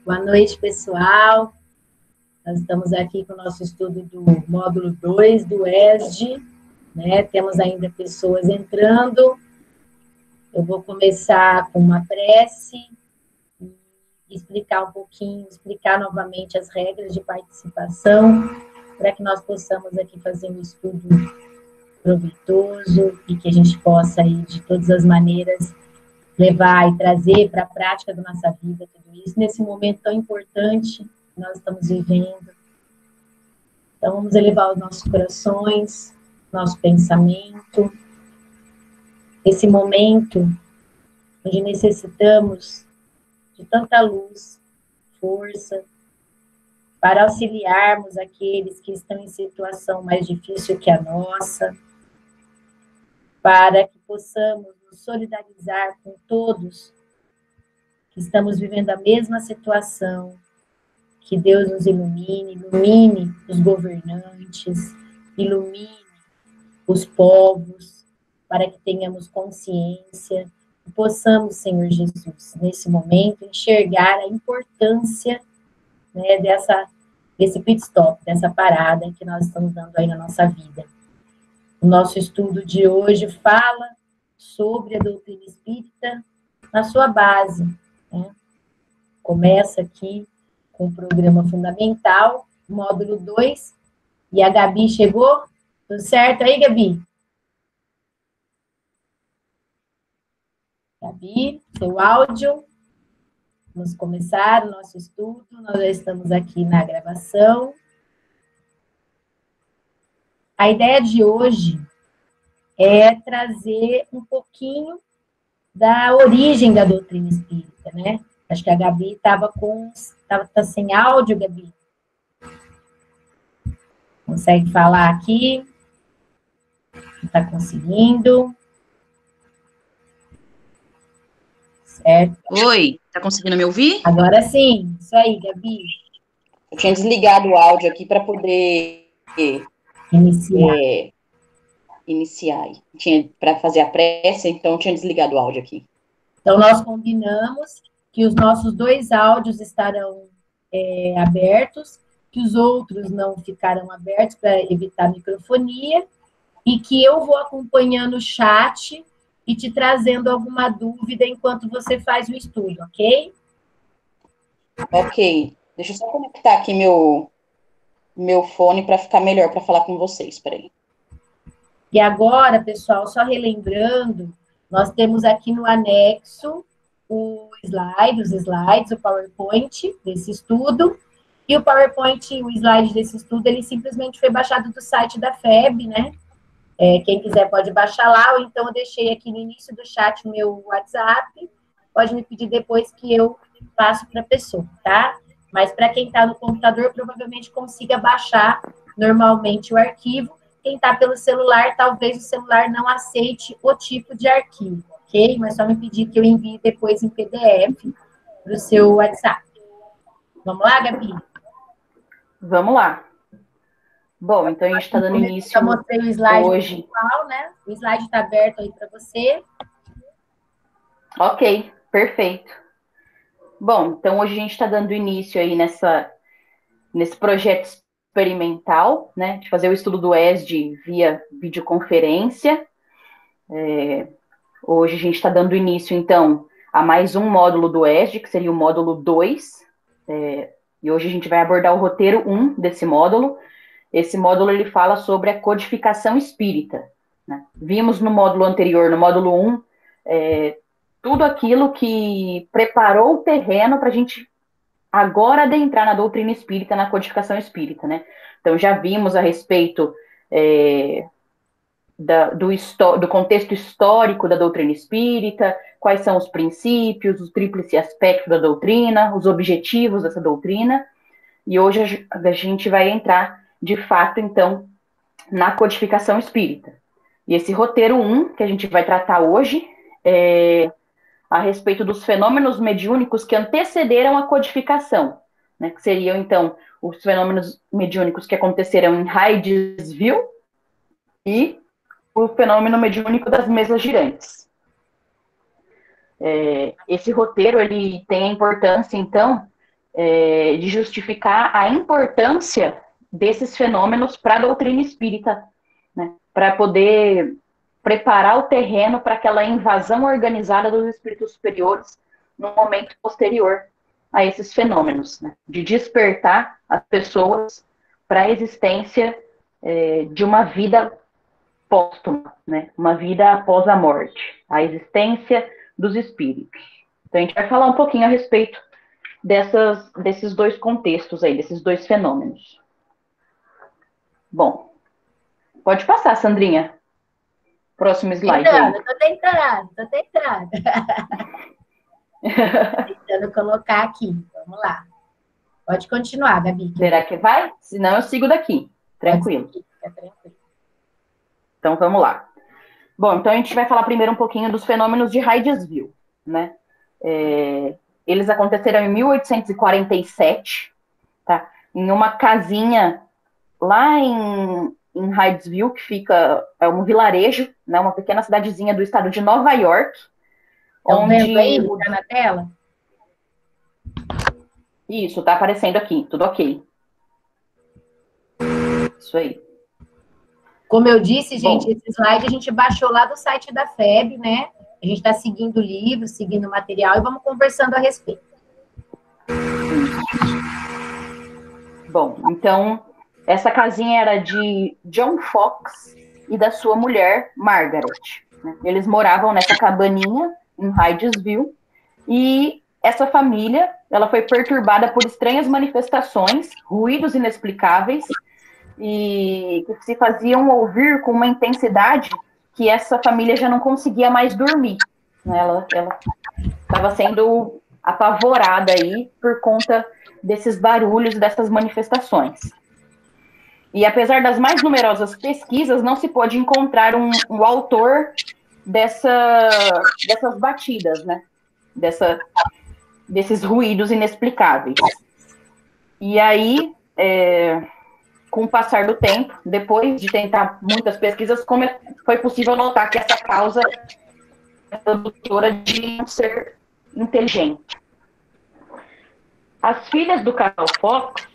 Boa noite, pessoal. Nós estamos aqui com o nosso estudo do módulo 2 do ESD, né? Temos ainda pessoas entrando. Eu vou começar com uma prece e explicar um pouquinho, explicar novamente as regras de participação, para que nós possamos aqui fazer um estudo proveitoso e que a gente possa aí, de todas as maneiras, levar e trazer para a prática da nossa vida tudo isso, nesse momento tão importante que nós estamos vivendo. Então, vamos elevar os nossos corações, nosso pensamento, esse momento onde necessitamos de tanta luz, força, para auxiliarmos aqueles que estão em situação mais difícil que a nossa, para que possamos nos solidarizar com todos que estamos vivendo a mesma situação, que Deus nos ilumine, ilumine os governantes, ilumine os povos, para que tenhamos consciência e possamos, Senhor Jesus, nesse momento, enxergar a importância, né, desse pit stop, dessa parada que nós estamos dando aí na nossa vida. O nosso estudo de hoje fala sobre a doutrina espírita na sua base, né? Começa aqui com o programa fundamental, módulo 2, e a Gabi chegou? Tudo certo aí, Gabi? Gabi, seu áudio. Vamos começar o nosso estudo, nós já estamos aqui na gravação. A ideia de hoje é trazer um pouquinho da origem da doutrina espírita, né? Acho que a Gabi estava sem áudio, Gabi. Consegue falar aqui? Não está conseguindo. Certo. Oi, tá conseguindo me ouvir? Agora sim, isso aí, Gabi. Eu tinha desligado o áudio aqui para poder iniciar. Tinha para fazer a prece, então eu tinha desligado o áudio aqui. Então, nós combinamos que os nossos 2 áudios estarão abertos, que os outros não ficarão abertos para evitar microfonia, e que eu vou acompanhando o chat e te trazendo alguma dúvida enquanto você faz o estudo, ok? Ok. Deixa eu só conectar aqui meu fone para ficar melhor para falar com vocês. Espera aí. E agora, pessoal, só relembrando, nós temos aqui no anexo os slides, o PowerPoint desse estudo, e o PowerPoint, o slide desse estudo, ele simplesmente foi baixado do site da FEB, né? Quem quiser pode baixar lá, ou então eu deixei aqui no início do chat o meu WhatsApp, pode me pedir depois que eu passo para a pessoa, tá? Mas para quem está no computador, provavelmente consiga baixar normalmente o arquivo. Quem está pelo celular, talvez o celular não aceite o tipo de arquivo, ok? Mas só me pedir que eu envie depois em PDF para o seu WhatsApp. Vamos lá, Gabi? Vamos lá. Bom, então a gente está dando início. Já mostrei o slide hoje. Principal, né? O slide está aberto aí para você. Ok, perfeito. Bom, então hoje a gente está dando início aí nesse projeto experimental, né, de fazer o estudo do ESD via videoconferência. Hoje a gente está dando início, então, a mais um módulo do ESD, que seria o módulo 2. E hoje a gente vai abordar o roteiro 1 desse módulo. Esse módulo ele fala sobre a codificação espírita, né? Vimos no módulo anterior, no módulo 1, tudo aquilo que preparou o terreno para a gente agora adentrar na doutrina espírita, na codificação espírita, né? Então já vimos a respeito do contexto histórico da doutrina espírita, quais são os princípios, os tríplice aspectos da doutrina, os objetivos dessa doutrina, e hoje a gente vai entrar, de fato, então, na codificação espírita. E esse roteiro 1, que a gente vai tratar hoje, é a respeito dos fenômenos mediúnicos que antecederam a codificação, né, que seriam, então, os fenômenos mediúnicos que aconteceram em Hydesville e o fenômeno mediúnico das mesas girantes. Esse roteiro, ele tem a importância, então, de justificar a importância desses fenômenos para a doutrina espírita, né? Para poder preparar o terreno para aquela invasão organizada dos espíritos superiores no momento posterior a esses fenômenos, né? De despertar as pessoas para a existência de uma vida póstuma, né? Uma vida após a morte, a existência dos espíritos. Então a gente vai falar um pouquinho a respeito desses dois contextos aí, desses dois fenômenos. Bom, pode passar, Sandrinha. Próximo slide aí. Tô tentando. Tentando colocar aqui, vamos lá. Pode continuar, Gabi. Será que vai? Senão eu sigo daqui, tranquilo. Fica tranquilo. Então vamos lá. Bom, então a gente vai falar primeiro um pouquinho dos fenômenos de Hydesville, né? Eles aconteceram em 1847, tá? Em uma casinha lá em Hydesville, que fica, é um vilarejo, né? Uma pequena cidadezinha do estado de Nova York. Onde aí, tá na tela? Isso, tá aparecendo aqui, tudo ok. Isso aí. Como eu disse, gente, esse slide a gente baixou lá do site da FEB, né? A gente está seguindo o livro, seguindo o material e vamos conversando a respeito. Bom, então, essa casinha era de John Fox e da sua mulher, Margaret. Eles moravam nessa cabaninha em Hydesville e essa família, ela foi perturbada por estranhas manifestações, ruídos inexplicáveis e que se faziam ouvir com uma intensidade que essa família já não conseguia mais dormir. Ela estava sendo apavorada aí por conta desses barulhos, dessas manifestações. E apesar das mais numerosas pesquisas, não se pode encontrar um autor dessas batidas, né? Desses ruídos inexplicáveis. E aí, com o passar do tempo, depois de tentar muitas pesquisas, foi possível notar que essa causa é produtora de um ser inteligente. As filhas do casal Fox,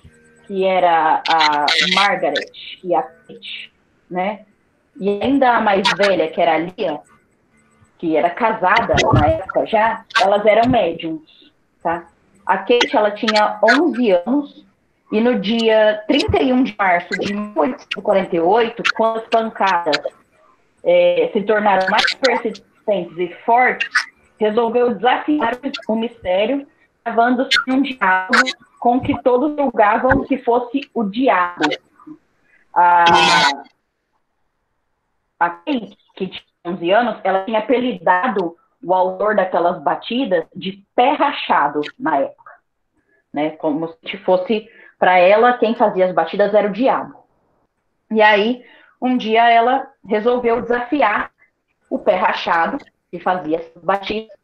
que era a Margaret e a Kate, né? E ainda a mais velha, que era a Lia, que era casada na época já, elas eram médiums, tá? A Kate, ela tinha 11 anos, e no dia 31 de março de 1848, quando as pancadas se tornaram mais persistentes e fortes, resolveu desafiar o mistério, gravando-se um diálogo com que todos julgavam que fosse o diabo. A Kate, que tinha 11 anos, ela tinha apelidado o autor daquelas batidas de pé rachado na época, né? Como se fosse, para ela, quem fazia as batidas era o diabo. E aí, um dia ela resolveu desafiar o pé rachado, que fazia as batidas,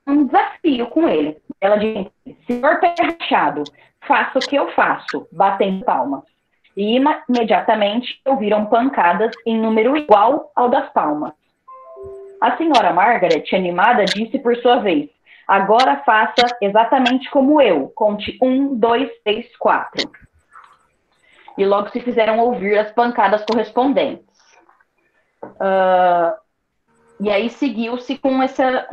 um desafio com ele. Ela disse: senhor pé rachado, faça o que eu faço, batendo palmas. E imediatamente ouviram pancadas em número igual ao das palmas. A senhora Margaret, animada, disse por sua vez: agora faça exatamente como eu, conte 1, 2, 3, 4. E logo se fizeram ouvir as pancadas correspondentes. E aí seguiu-se com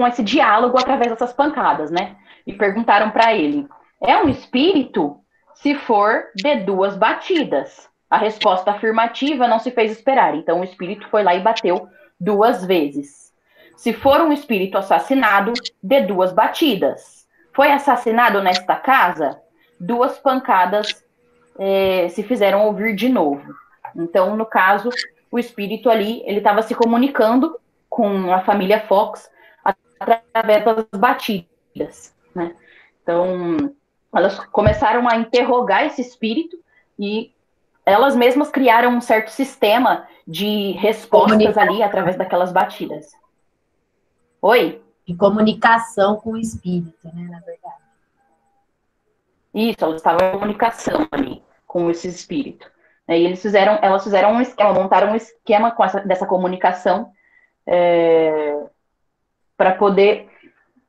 esse diálogo através dessas pancadas, né? E perguntaram para ele: é um espírito? Se for de 2 batidas. A resposta afirmativa não se fez esperar. Então o espírito foi lá e bateu 2 vezes. Se for um espírito assassinado, de 2 batidas. Foi assassinado nesta casa? 2 pancadas se fizeram ouvir de novo. Então, no caso, o espírito ali, ele estava se comunicando com a família Fox através das batidas, né? Então, elas começaram a interrogar esse espírito e elas mesmas criaram um certo sistema de respostas ali através daquelas batidas. Oi? De comunicação com o espírito, né, na verdade. Isso, elas estavam em comunicação ali com esse espírito. E elas fizeram um esquema, montaram um esquema dessa comunicação para poder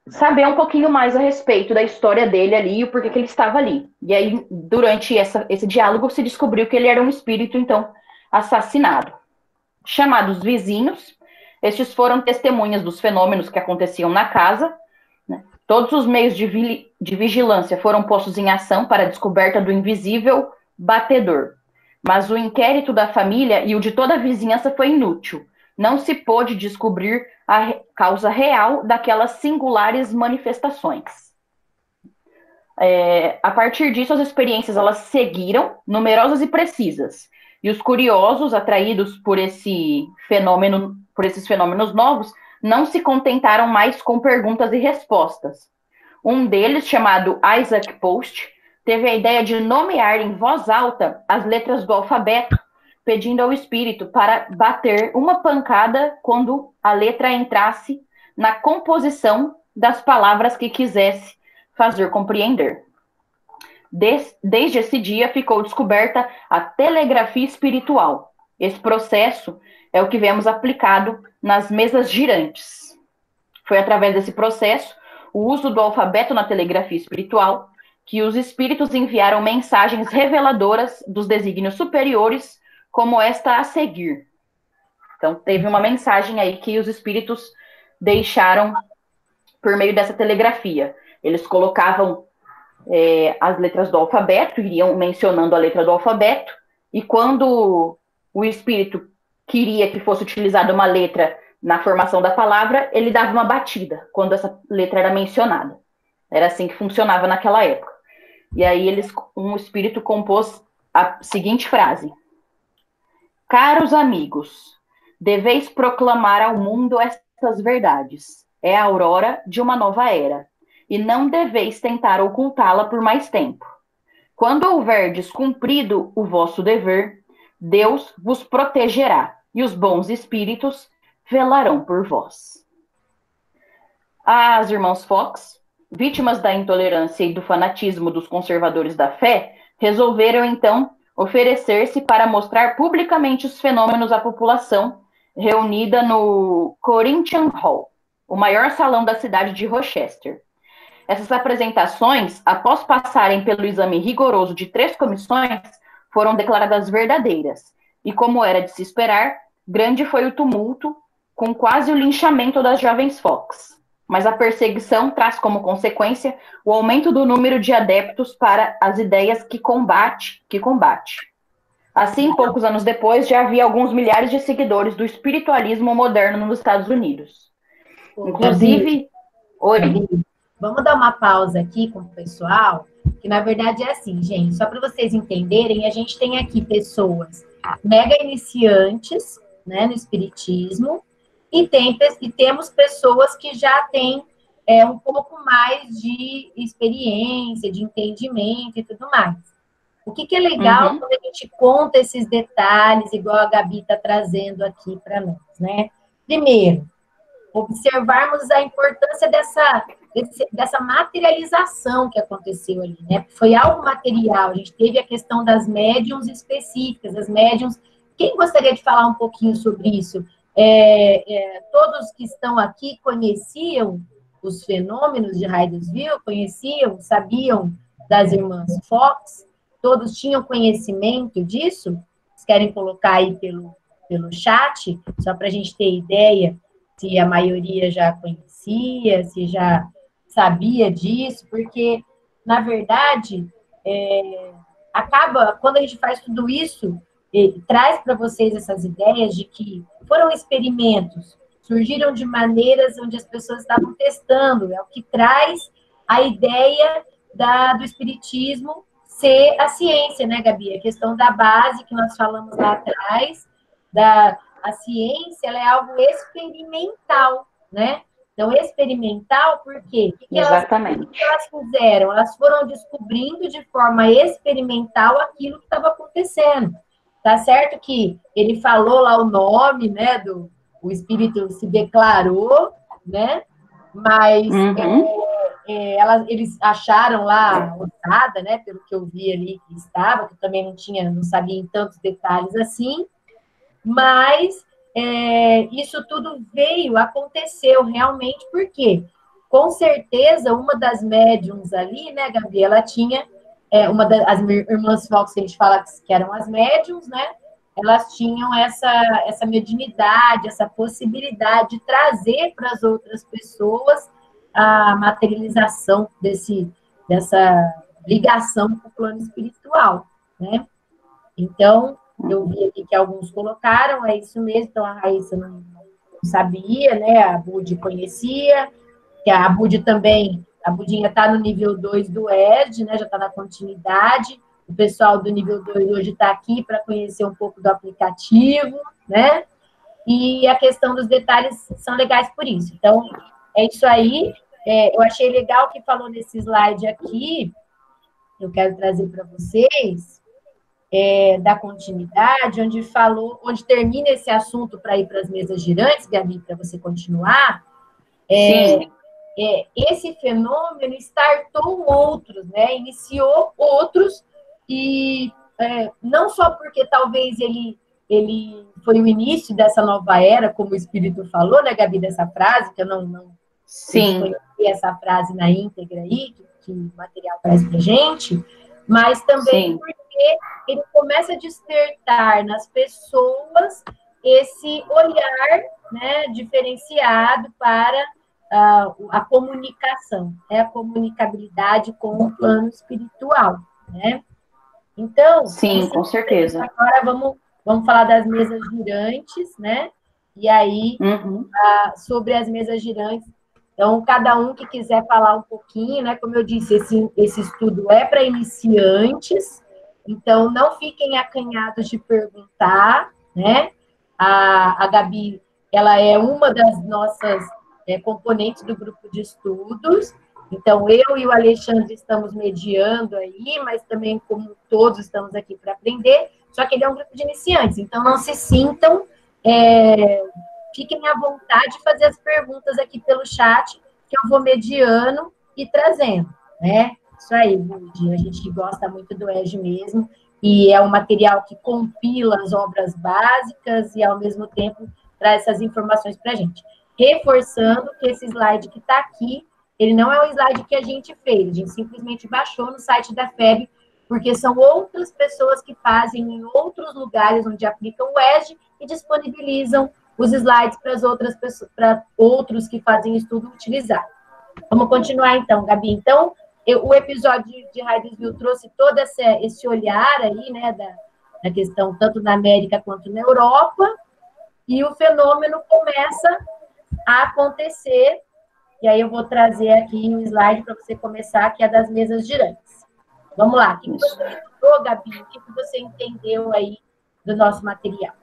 saber um pouquinho mais a respeito da história dele ali e o porquê que ele estava ali. E aí, durante esse diálogo, se descobriu que ele era um espírito, então, assassinado. Chamados vizinhos, estes foram testemunhas dos fenômenos que aconteciam na casa, né? Todos os meios de vigilância foram postos em ação para a descoberta do invisível batedor. Mas o inquérito da família e o de toda a vizinhança foi inútil. Não se pôde descobrir a causa real daquelas singulares manifestações. A partir disso, as experiências elas seguiram, numerosas e precisas. E os curiosos, atraídos por esses fenômenos novos, não se contentaram mais com perguntas e respostas. Um deles, chamado Isaac Post, teve a ideia de nomear em voz alta as letras do alfabeto, pedindo ao espírito para bater uma pancada quando a letra entrasse na composição das palavras que quisesse fazer compreender. Desde esse dia ficou descoberta a telegrafia espiritual. Esse processo é o que vemos aplicado nas mesas girantes. Foi através desse processo, o uso do alfabeto na telegrafia espiritual, que os espíritos enviaram mensagens reveladoras dos desígnios superiores, como esta a seguir. Então, teve uma mensagem aí que os espíritos deixaram por meio dessa telegrafia. Eles colocavam as letras do alfabeto, iriam mencionando a letra do alfabeto, e quando o espírito queria que fosse utilizada uma letra na formação da palavra, ele dava uma batida quando essa letra era mencionada. Era assim que funcionava naquela época. E aí um espírito compôs a seguinte frase: caros amigos, deveis proclamar ao mundo estas verdades. É a aurora de uma nova era, e não deveis tentar ocultá-la por mais tempo. Quando houverdes cumprido o vosso dever, Deus vos protegerá, e os bons espíritos velarão por vós. As irmãs Fox, vítimas da intolerância e do fanatismo dos conservadores da fé, resolveram então oferecer-se para mostrar publicamente os fenômenos à população reunida no Corinthian Hall, o maior salão da cidade de Rochester. Essas apresentações, após passarem pelo exame rigoroso de 3 comissões, foram declaradas verdadeiras. E como era de se esperar, grande foi o tumulto, com quase o linchamento das jovens Fox. Mas a perseguição traz como consequência o aumento do número de adeptos para as ideias que combate. Assim, poucos anos depois, já havia alguns milhares de seguidores do espiritualismo moderno nos Estados Unidos. Inclusive... Gabi, vamos dar uma pausa aqui com o pessoal, que na verdade é assim, gente, só para vocês entenderem, a gente tem aqui pessoas mega iniciantes, né, no espiritismo, e temos pessoas que já têm um pouco mais de experiência, de entendimento e tudo mais. O que é legal quando a gente conta esses detalhes, igual a Gabi está trazendo aqui para nós, né? Primeiro, observarmos a importância dessa materialização que aconteceu ali, né? Foi algo material, a gente teve a questão das médiums específicas, as médiums. Quem gostaria de falar um pouquinho sobre isso? Todos que estão aqui conheciam os fenômenos de Hydesville, sabiam das irmãs Fox? Todos tinham conhecimento disso? Vocês querem colocar aí pelo chat, só para a gente ter ideia se a maioria já conhecia, se já sabia disso, porque, na verdade, acaba, quando a gente faz tudo isso, traz para vocês essas ideias de que foram experimentos, surgiram de maneiras onde as pessoas estavam testando, é o que traz a ideia do espiritismo ser a ciência, né, Gabi? A questão da base que nós falamos lá atrás, a ciência, ela é algo experimental, né? Então, experimental, por quê? O que elas fizeram? Elas foram descobrindo de forma experimental aquilo que estava acontecendo. Tá certo que ele falou lá o nome, né, o espírito se declarou, né? Mas eles acharam lá ossada, né? Pelo que eu vi ali que estava, que eu também não sabia em tantos detalhes assim. Mas isso tudo aconteceu realmente, por quê? com certeza, uma das médiums ali, né, Gabi, ela tinha, as irmãs Fox, que a gente fala que eram as médiums, né, elas tinham essa mediunidade, essa possibilidade de trazer para as outras pessoas a materialização dessa ligação com o plano espiritual, né? Então, eu vi aqui que alguns colocaram, é isso mesmo, então a Raíssa não sabia, né? A Budi conhecia, que a Budi também, a Budinha está no nível 2 do ED, né? Já está na continuidade. O pessoal do nível 2 hoje está aqui para conhecer um pouco do aplicativo, né? E a questão dos detalhes são legais por isso. Então, é isso aí. Eu achei legal que falou nesse slide aqui, eu quero trazer para vocês, da continuidade, onde termina esse assunto para ir para as mesas girantes, Gabi, para você continuar. Sim. Esse fenômeno startou outros, né? Iniciou outros, e não só porque talvez ele foi o início dessa nova era, como o Espírito falou, né, Gabi, dessa frase, que eu não Sim. conheci essa frase na íntegra aí, que o material traz para gente, mas também Sim. porque ele começa a despertar nas pessoas esse olhar, né, diferenciado para a comunicação, né, a comunicabilidade com o plano espiritual, né? Então, sim, com certeza. Agora vamos falar das mesas girantes, né? E aí, sobre as mesas girantes. Então, cada um que quiser falar um pouquinho, né? Como eu disse, esse estudo é para iniciantes, então não fiquem acanhados de perguntar, né? A Gabi, ela é uma das nossas componentes do grupo de estudos. Então, eu e o Alexandre estamos mediando aí, mas também, como todos, estamos aqui para aprender. Só que ele é um grupo de iniciantes, então não se sintam, fiquem à vontade de fazer as perguntas aqui pelo chat, que eu vou mediando e trazendo, né? Isso aí, Budi, a gente gosta muito do EG mesmo, e é um material que compila as obras básicas e, ao mesmo tempo, traz essas informações para a gente. Reforçando que esse slide que está aqui, ele não é o slide que a gente fez, a gente simplesmente baixou no site da FEB, porque são outras pessoas que fazem em outros lugares onde aplicam o EG e disponibilizam os slides para as outras pessoas, para outros que fazem estudo utilizar. Vamos continuar então, Gabi. Então, o episódio de Hydesville trouxe todo esse olhar aí, né, da questão tanto na América quanto na Europa, e o fenômeno começa a acontecer. E aí eu vou trazer aqui um slide para você começar, que é das mesas girantes. Vamos lá. O que você estudou, Gabi? O que você entendeu aí do nosso material?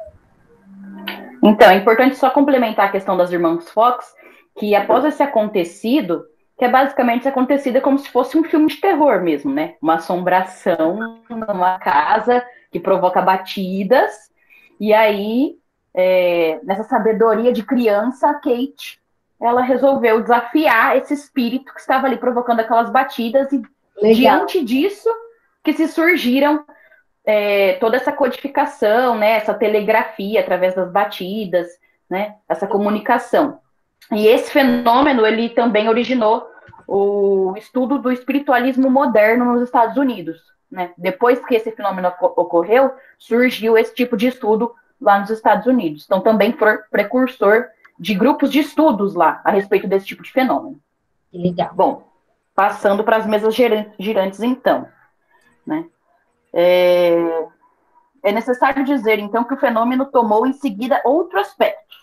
Então, é importante só complementar a questão das irmãs Fox, que após esse acontecido, que é basicamente esse acontecido como se fosse um filme de terror mesmo, né? Uma assombração numa casa que provoca batidas, e aí, nessa sabedoria de criança, a Kate, ela resolveu desafiar esse espírito que estava ali provocando aquelas batidas, e diante disso que se surgiram toda essa codificação, né, essa telegrafia através das batidas, né, essa comunicação. E esse fenômeno, ele também originou o estudo do espiritualismo moderno nos Estados Unidos, né? Depois que esse fenômeno ocorreu, surgiu esse tipo de estudo lá nos Estados Unidos. Então, também foi precursor de grupos de estudos lá a respeito desse tipo de fenômeno. Legal. Bom, passando para as mesas girantes, então, né? É necessário dizer, então, que o fenômeno tomou em seguida outro aspecto.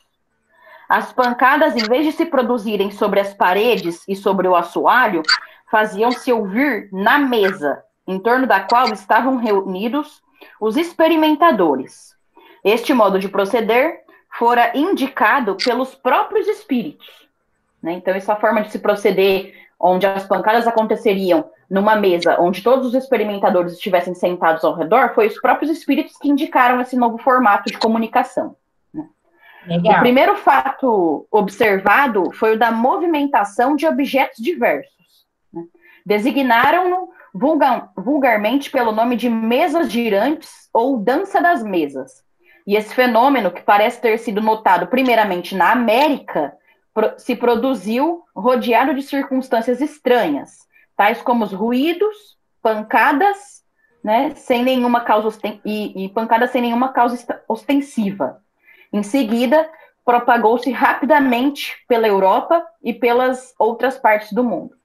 As pancadas, em vez de se produzirem sobre as paredes e sobre o assoalho, faziam-se ouvir na mesa, em torno da qual estavam reunidos os experimentadores. Este modo de proceder fora indicado pelos próprios espíritos, né? Então, essa forma de se proceder, onde as pancadas aconteceriam numa mesa onde todos os experimentadores estivessem sentados ao redor, foi os próprios espíritos que indicaram esse novo formato de comunicação. Né? Legal. O primeiro fato observado foi o da movimentação de objetos diversos. Né? Designaram-no vulgarmente pelo nome de mesas girantes ou dança das mesas. E esse fenômeno, que parece ter sido notado primeiramente na América, se produziu rodeado de circunstâncias estranhas, tais como os ruídos, pancadas, né, sem nenhuma causa e pancadas sem nenhuma causa ostensiva. Em seguida, propagou-se rapidamente pela Europa e pelas outras partes do mundo.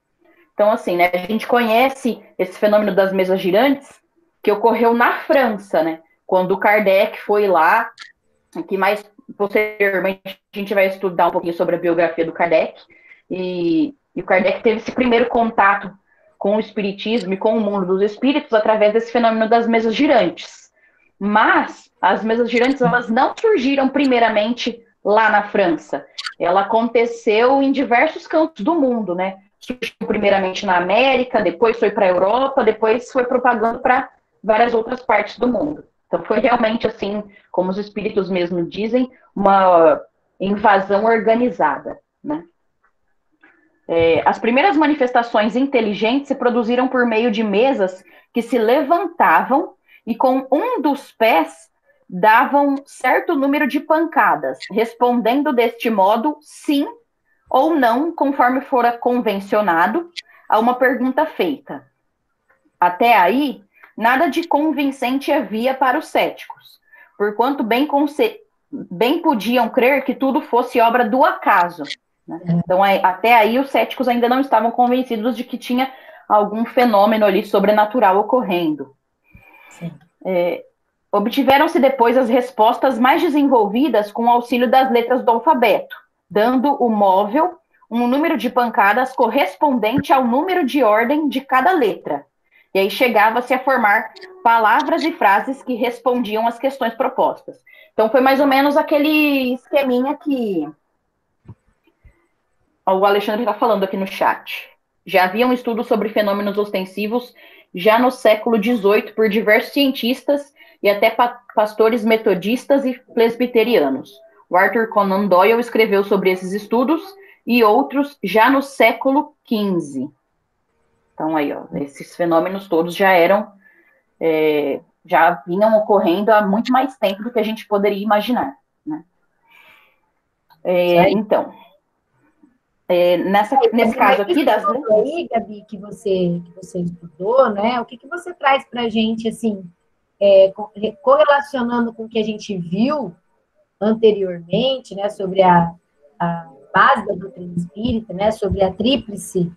Então, assim, né, a gente conhece esse fenômeno das mesas girantes, que ocorreu na França, né, quando Kardec foi lá, que mais posteriormente a gente vai estudar um pouquinho sobre a biografia do Kardec, e o Kardec teve esse primeiro contato com o espiritismo e com o mundo dos espíritos através desse fenômeno das mesas girantes. Mas as mesas girantes, elas não surgiram primeiramente lá na França. Ela aconteceu em diversos cantos do mundo, né? Surgiu primeiramente na América, depois foi para a Europa, depois foi propagando para várias outras partes do mundo. Então foi realmente assim, como os espíritos mesmo dizem, uma invasão organizada, né? As primeiras manifestações inteligentes se produziram por meio de mesas que se levantavam e com um dos pés davam certo número de pancadas, respondendo deste modo sim ou não, conforme fora convencionado, a uma pergunta feita. Até aí, nada de convincente havia para os céticos, porquanto bem podiam crer que tudo fosse obra do acaso. Né? Então, até aí, os céticos ainda não estavam convencidos de que tinha algum fenômeno ali sobrenatural ocorrendo. Obtiveram-se depois as respostas mais desenvolvidas com o auxílio das letras do alfabeto, dando o móvel um número de pancadas correspondente ao número de ordem de cada letra. E aí chegava-se a formar palavras e frases que respondiam às questões propostas. Então foi mais ou menos aquele esqueminha que o Alexandre está falando aqui no chat. Já havia um estudo sobre fenômenos ostensivos já no século XVIII por diversos cientistas e até pastores metodistas e presbiterianos. O Arthur Conan Doyle escreveu sobre esses estudos e outros já no século XV. Então aí, ó, esses fenômenos todos já eram, já vinham ocorrendo há muito mais tempo do que a gente poderia imaginar. Né? Então, nesse caso aqui das aí, Gabi, que você estudou, né? O que você traz para a gente, assim, correlacionando com o que a gente viu anteriormente, né? Sobre a base da doutrina espírita, né? Sobre a tríplice,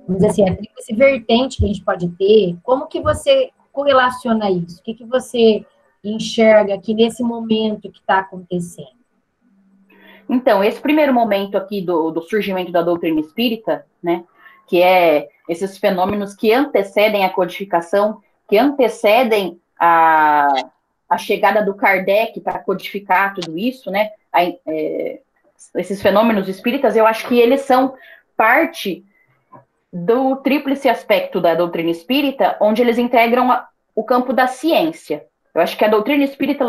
vamos dizer assim, a tríplice vertente que a gente pode ter. Como que você correlaciona isso? O que você enxerga aqui nesse momento que está acontecendo? Então, esse primeiro momento aqui do surgimento da doutrina espírita, né, que é esses fenômenos que antecedem a codificação, que antecedem a chegada do Kardec para codificar tudo isso, né, esses fenômenos espíritas, eu acho que eles são parte do tríplice aspecto da doutrina espírita, onde eles integram o campo da ciência. Eu acho que a doutrina espírita,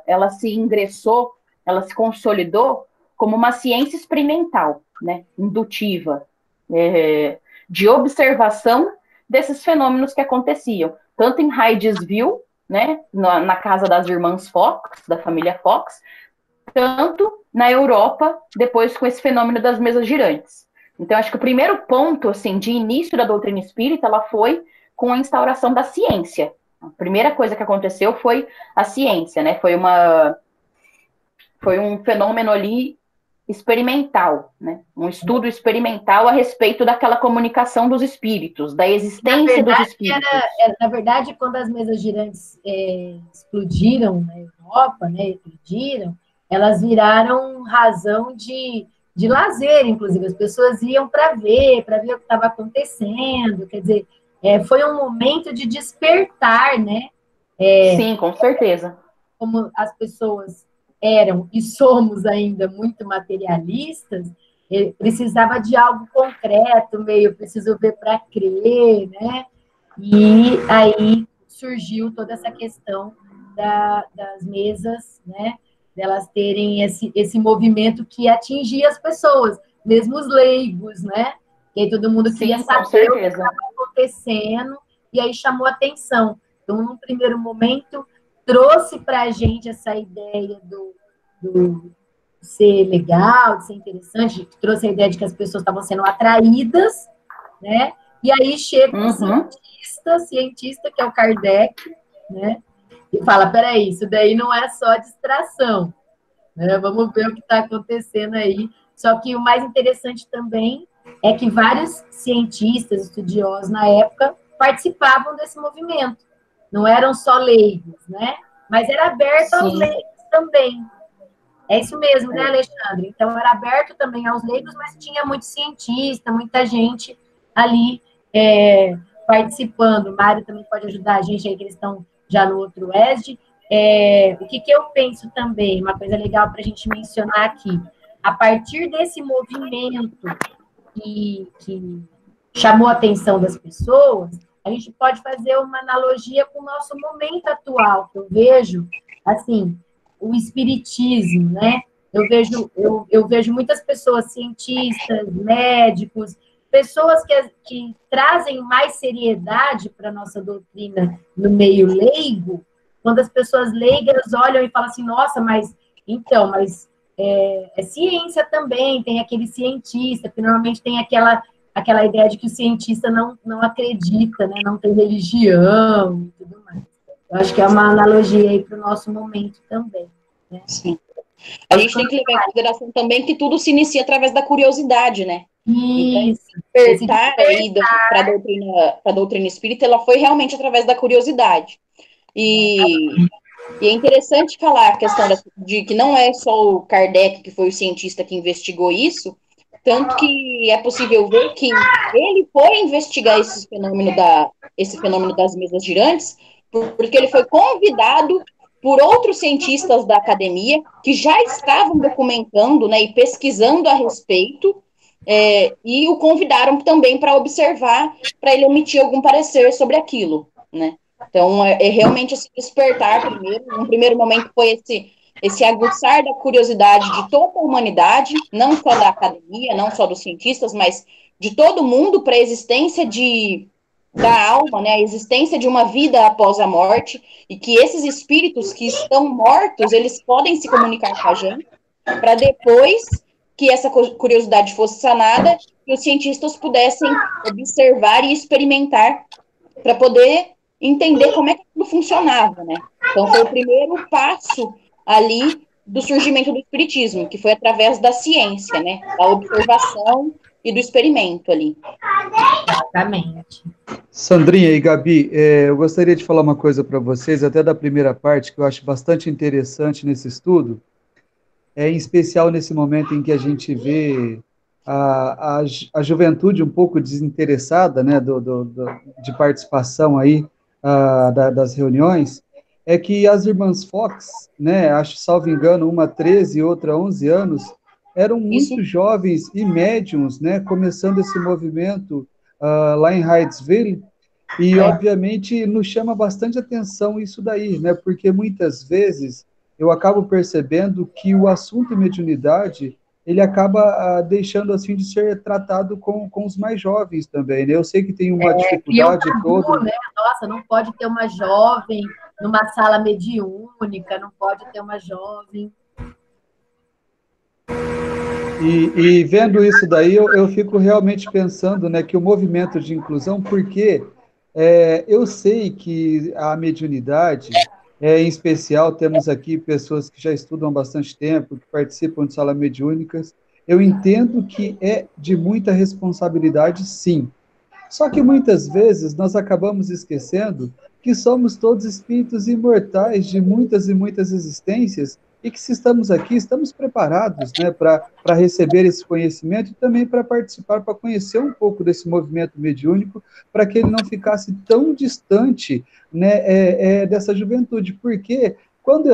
ela se ingressou, ela se consolidou como uma ciência experimental, né, indutiva, de observação desses fenômenos que aconteciam, tanto em Hydesville, né, na casa das irmãs Fox, da família Fox, tanto na Europa, depois com esse fenômeno das mesas girantes. Então, acho que o primeiro ponto, assim, de início da doutrina espírita, ela foi com a instauração da ciência. A primeira coisa que aconteceu foi a ciência, né, foi um fenômeno ali experimental, né? Um estudo experimental a respeito daquela comunicação dos espíritos, da existência dos espíritos. Na verdade, quando as mesas girantes explodiram na Europa, né, eclodiram, elas viraram razão de lazer, inclusive. As pessoas iam para ver o que estava acontecendo, quer dizer, foi um momento de despertar, né? Sim, com certeza. Como as pessoas eram e somos ainda muito materialistas, precisava de algo concreto, meio preciso ver para crer, né? E aí surgiu toda essa questão das mesas, né? Delas terem esse movimento que atingia as pessoas, mesmo os leigos, né? E aí todo mundo queria saber o que estava acontecendo, e aí chamou atenção. Então, num primeiro momento, trouxe para a gente essa ideia ser legal, de ser interessante, trouxe a ideia de que as pessoas estavam sendo atraídas, né? E aí chega um cientista, que é o Kardec, né? E fala, peraí, isso daí não é só distração, né? Vamos ver o que está acontecendo aí. Só que o mais interessante também é que vários cientistas, estudiosos na época, participavam desse movimento. Não eram só leigos, né? Mas era aberto aos leigos também. É isso mesmo, né, Alexandre? Então, era aberto também aos leigos, mas tinha muito cientista, muita gente ali participando. O Mário também pode ajudar a gente aí, que eles estão já no outro ESD. O que eu penso também, uma coisa legal para a gente mencionar aqui, a partir desse movimento que chamou a atenção das pessoas, a gente pode fazer uma analogia com o nosso momento atual, que eu vejo, assim, o espiritismo, né? Eu vejo muitas pessoas, cientistas, médicos, pessoas que trazem mais seriedade para a nossa doutrina no meio leigo, quando as pessoas leigas olham e falam assim, nossa, mas é ciência também, tem aquele cientista, que normalmente tem aquela ideia de que o cientista não acredita, né? Não tem religião e tudo mais. Eu acho que é uma analogia aí para o nosso momento também. Né? Sim. A gente tem que levar em consideração também que tudo se inicia através da curiosidade, né? Isso. Então, despertar aí para a doutrina espírita, ela foi realmente através da curiosidade. E é interessante falar a questão de que não é só o Kardec que foi o cientista que investigou isso, tanto que é possível ver que ele foi investigar esse fenômeno das mesas girantes, porque ele foi convidado por outros cientistas da academia que já estavam documentando, né, e pesquisando a respeito, e o convidaram também para observar, para ele emitir algum parecer sobre aquilo, né? Então, realmente esse despertar primeiro, num primeiro momento foi esse aguçar da curiosidade de toda a humanidade, não só da academia, não só dos cientistas, mas de todo mundo para a existência da alma, né, a existência de uma vida após a morte, e que esses espíritos que estão mortos, eles podem se comunicar com a gente, para depois que essa curiosidade fosse sanada, que os cientistas pudessem observar e experimentar para poder entender como é que tudo funcionava, né? Então, foi o primeiro passo ali do surgimento do espiritismo, que foi através da ciência, né? Da observação e do experimento ali. Exatamente. Sandrinha e Gabi, eu gostaria de falar uma coisa para vocês, até da primeira parte, que eu acho bastante interessante nesse estudo, em especial nesse momento em que a gente vê a juventude um pouco desinteressada, né, de participação aí das reuniões, é que as irmãs Fox, né, acho, salvo engano, uma 13 e outra 11 anos, eram muito jovens e médiums, né, começando esse movimento lá em Hydesville, e obviamente nos chama bastante atenção isso daí, né, porque muitas vezes eu acabo percebendo que o assunto mediunidade, ele acaba deixando assim de ser tratado com os mais jovens também, né? Eu sei que tem uma dificuldade toda. Né? Nossa, não pode ter uma jovem numa sala mediúnica, não pode ter uma jovem. E vendo isso daí, eu fico realmente pensando, né, que o movimento de inclusão, porque eu sei que a mediunidade, em especial, temos aqui pessoas que já estudam há bastante tempo, que participam de salas mediúnicas, eu entendo que é de muita responsabilidade, sim. Só que muitas vezes nós acabamos esquecendo que somos todos espíritos imortais de muitas e muitas existências, e que se estamos aqui, estamos preparados, né, para receber esse conhecimento e também para participar, para conhecer um pouco desse movimento mediúnico, para que ele não ficasse tão distante, né, dessa juventude, porque quando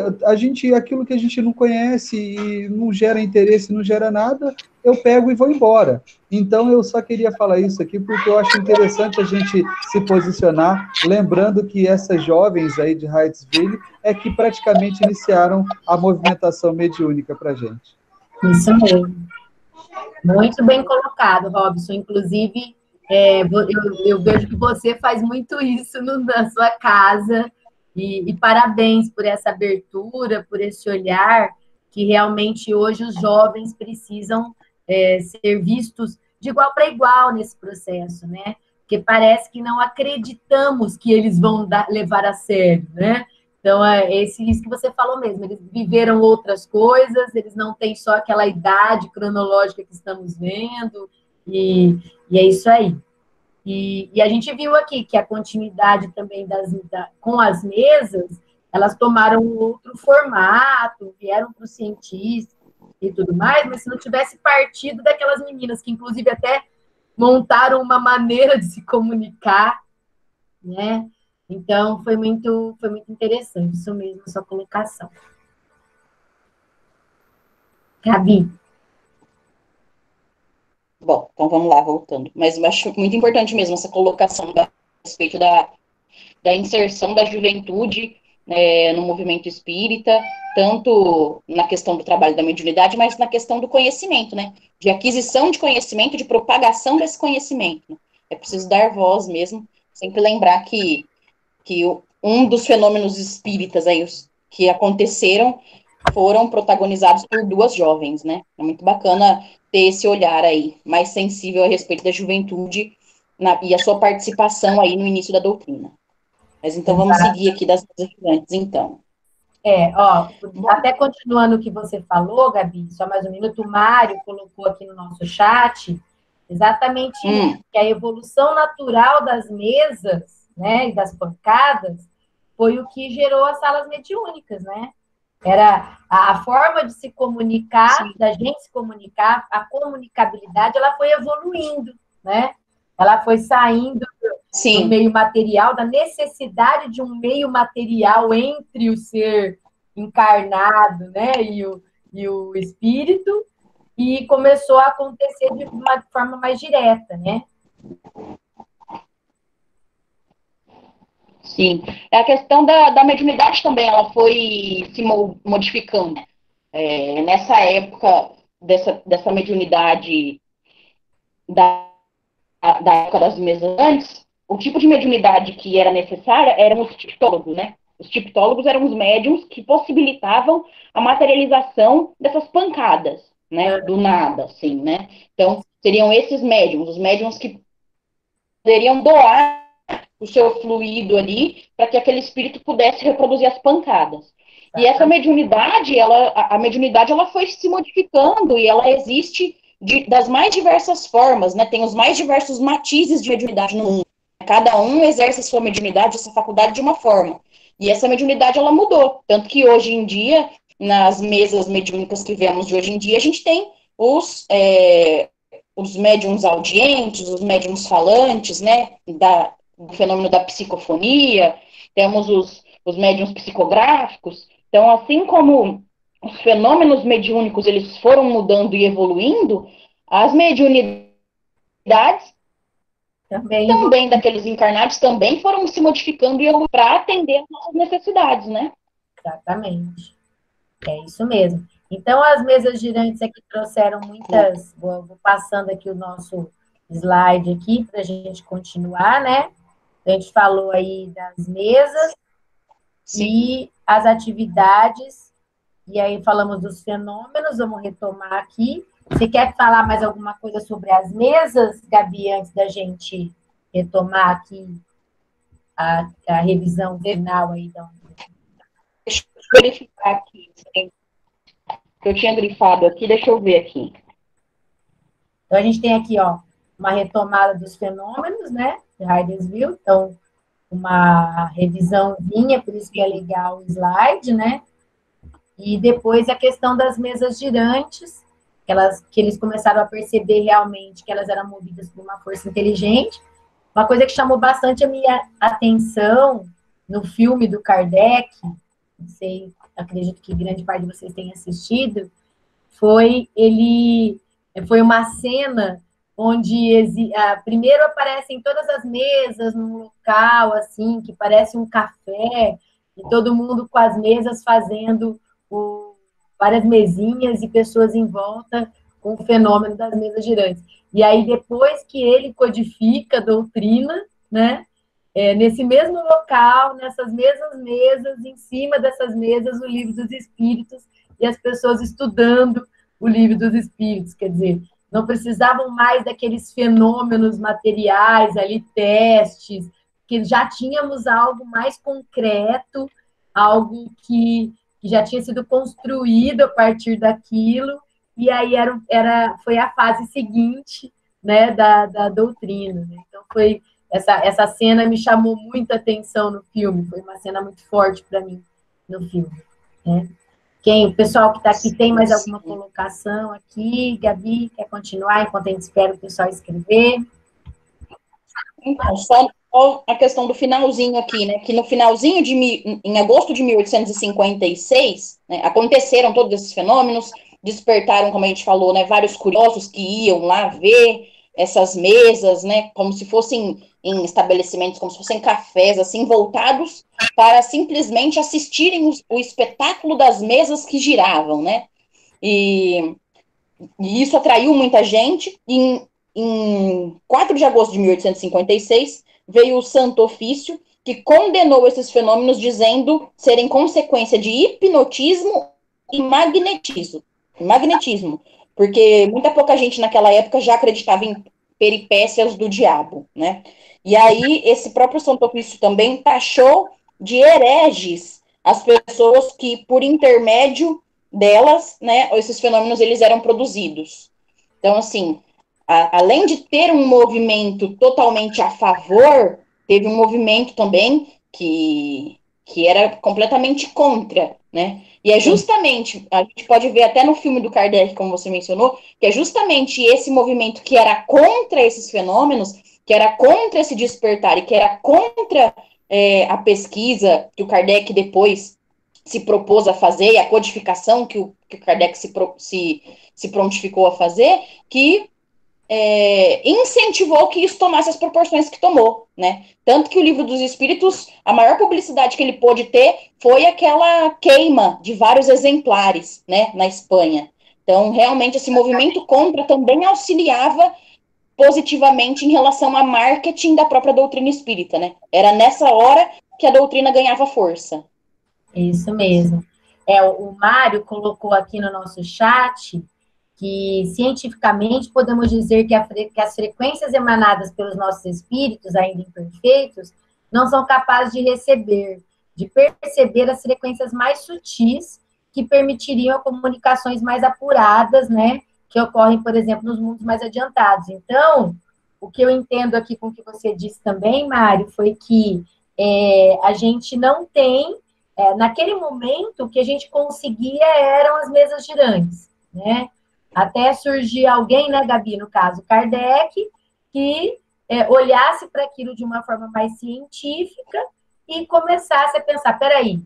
aquilo que a gente não conhece e não gera interesse, não gera nada, eu pego e vou embora. Então, eu só queria falar isso aqui, porque eu acho interessante a gente se posicionar, lembrando que essas jovens aí de Hydesville que praticamente iniciaram a movimentação mediúnica para a gente. Isso mesmo. Muito bem colocado, Robson. Inclusive, eu vejo que você faz muito isso na sua casa, e parabéns por essa abertura, por esse olhar, que realmente hoje os jovens precisam ser vistos de igual para igual nesse processo, né? Porque parece que não acreditamos que eles vão levar a sério, né? Então, isso que você falou mesmo, eles viveram outras coisas, eles não têm só aquela idade cronológica que estamos vendo, e é isso aí. E a gente viu aqui que a continuidade também com as mesas, elas tomaram um outro formato, vieram para os cientistas e tudo mais, mas se não tivesse partido daquelas meninas que, inclusive, até montaram uma maneira de se comunicar, né? Então, foi muito interessante, isso mesmo, a sua colocação. Gabi. Bom, então vamos lá, voltando. Mas eu acho muito importante mesmo essa colocação a respeito da inserção da juventude no movimento espírita, tanto na questão do trabalho da mediunidade, mas na questão do conhecimento, né? De aquisição de conhecimento, de propagação desse conhecimento. Né? É preciso dar voz mesmo, sempre lembrar que um dos fenômenos espíritas aí que aconteceram foram protagonizados por duas jovens, né? É muito bacana ter esse olhar aí, mais sensível a respeito da juventude e a sua participação aí no início da doutrina. Mas então vamos seguir aqui das estudantes, então. Até continuando o que você falou, Gabi, só mais um minuto, o Mário colocou aqui no nosso chat exatamente isso, que a evolução natural das mesas, né, e das pancadas, foi o que gerou as salas mediúnicas, né? Era a forma de se comunicar, sim, da gente se comunicar, a comunicabilidade, ela foi evoluindo, né? Ela foi saindo do meio material, da necessidade de um meio material entre o ser encarnado, né, e o espírito, e começou a acontecer de uma forma mais direta, né? Sim. A questão da mediunidade também, ela foi se modificando. Nessa época dessa mediunidade da época das mesas antes, o tipo de mediunidade que era necessária eram os tiptólogos, né? Os tiptólogos eram os médiums que possibilitavam a materialização dessas pancadas, né? Do nada, assim, né? Então, seriam esses médiums, os médiums que poderiam doar o seu fluido ali para que aquele espírito pudesse reproduzir as pancadas. E essa mediunidade, a mediunidade, ela foi se modificando e ela existe das mais diversas formas, né? Tem os mais diversos matizes de mediunidade no mundo. Cada um exerce a sua mediunidade, essa faculdade de uma forma. E essa mediunidade, ela mudou. Tanto que hoje em dia, nas mesas mediúnicas que vemos de hoje em dia, a gente tem os médiums audientes, os médiums falantes, né? Do fenômeno da psicofonia, temos os médiums psicográficos. Então, assim como os fenômenos mediúnicos eles foram mudando e evoluindo, as mediunidades também daqueles encarnados também foram se modificando e para atender às nossas necessidades, né? Exatamente. É isso mesmo. Então, as mesas girantes aqui trouxeram muitas... Vou passando aqui o nosso slide aqui para a gente continuar, né? A gente falou aí das mesas, sim, e as atividades, e aí falamos dos fenômenos, vamos retomar aqui. Você quer falar mais alguma coisa sobre as mesas, Gabi, antes da gente retomar aqui a revisão final aí? Deixa eu verificar aqui, que eu tinha grifado aqui, deixa eu ver aqui. Então, a gente tem aqui, ó, uma retomada dos fenômenos, né, de Hydesville, então, uma revisãozinha, por isso que é legal o slide, né, e depois a questão das mesas girantes, que eles começaram a perceber realmente que elas eram movidas por uma força inteligente. Uma coisa que chamou bastante a minha atenção no filme do Kardec, não sei, acredito que grande parte de vocês tenha assistido, foi uma cena onde primeiro aparecem todas as mesas num local, assim, que parece um café, e todo mundo com as mesas fazendo várias mesinhas e pessoas em volta com o fenômeno das mesas girantes. E aí, depois que ele codifica a doutrina, né, nesse mesmo local, nessas mesmas mesas, em cima dessas mesas, o Livro dos Espíritos, e as pessoas estudando o Livro dos Espíritos, quer dizer, não precisavam mais daqueles fenômenos materiais ali, testes, que já tínhamos algo mais concreto, algo que já tinha sido construído a partir daquilo, e aí foi a fase seguinte, né, da doutrina. Né? Então, essa cena me chamou muita atenção no filme, foi uma cena muito forte para mim no filme. Né? O pessoal que está aqui tem mais alguma colocação aqui? Gabi, quer continuar enquanto a gente espera o pessoal escrever? Então, só a questão do finalzinho aqui, né? Que no finalzinho em agosto de 1856, né, aconteceram todos esses fenômenos, despertaram, como a gente falou, né, vários curiosos que iam lá ver essas mesas, né, como se fossem em estabelecimentos, como se fossem cafés, assim, voltados para simplesmente assistirem o espetáculo das mesas que giravam, né? E isso atraiu muita gente. Em 4 de agosto de 1856, veio o Santo Ofício, que condenou esses fenômenos, dizendo serem consequência de hipnotismo e magnetismo, porque muita pouca gente naquela época já acreditava em peripécias do diabo, né? E aí, esse próprio Santo Ofício também taxou de hereges as pessoas que, por intermédio delas, né, esses fenômenos eles eram produzidos. Então, assim, além de ter um movimento totalmente a favor, teve um movimento também que era completamente contra, né? E é justamente, a gente pode ver até no filme do Kardec, como você mencionou, que é justamente esse movimento que era contra esses fenômenos, que era contra esse despertar e que era contra a pesquisa que o Kardec depois se propôs a fazer e a codificação que o Kardec se prontificou a fazer, que incentivou que isso tomasse as proporções que tomou, né? Tanto que o Livro dos Espíritos, a maior publicidade que ele pôde ter foi aquela queima de vários exemplares, né, na Espanha. Então, realmente, esse movimento contra também auxiliava positivamente em relação ao marketing da própria doutrina espírita, né? Era nessa hora que a doutrina ganhava força. Isso mesmo. O Mário colocou aqui no nosso chat que, cientificamente, podemos dizer que as frequências emanadas pelos nossos espíritos, ainda imperfeitos, não são capazes de perceber as frequências mais sutis que permitiriam comunicações mais apuradas, né, que ocorrem, por exemplo, nos mundos mais adiantados. Então, o que eu entendo aqui com o que você disse também, Mário, foi que a gente não tem, naquele momento, o que a gente conseguia eram as mesas girantes, né? Até surgir alguém, né, Gabi, no caso, Kardec, que olhasse para aquilo de uma forma mais científica e começasse a pensar, peraí,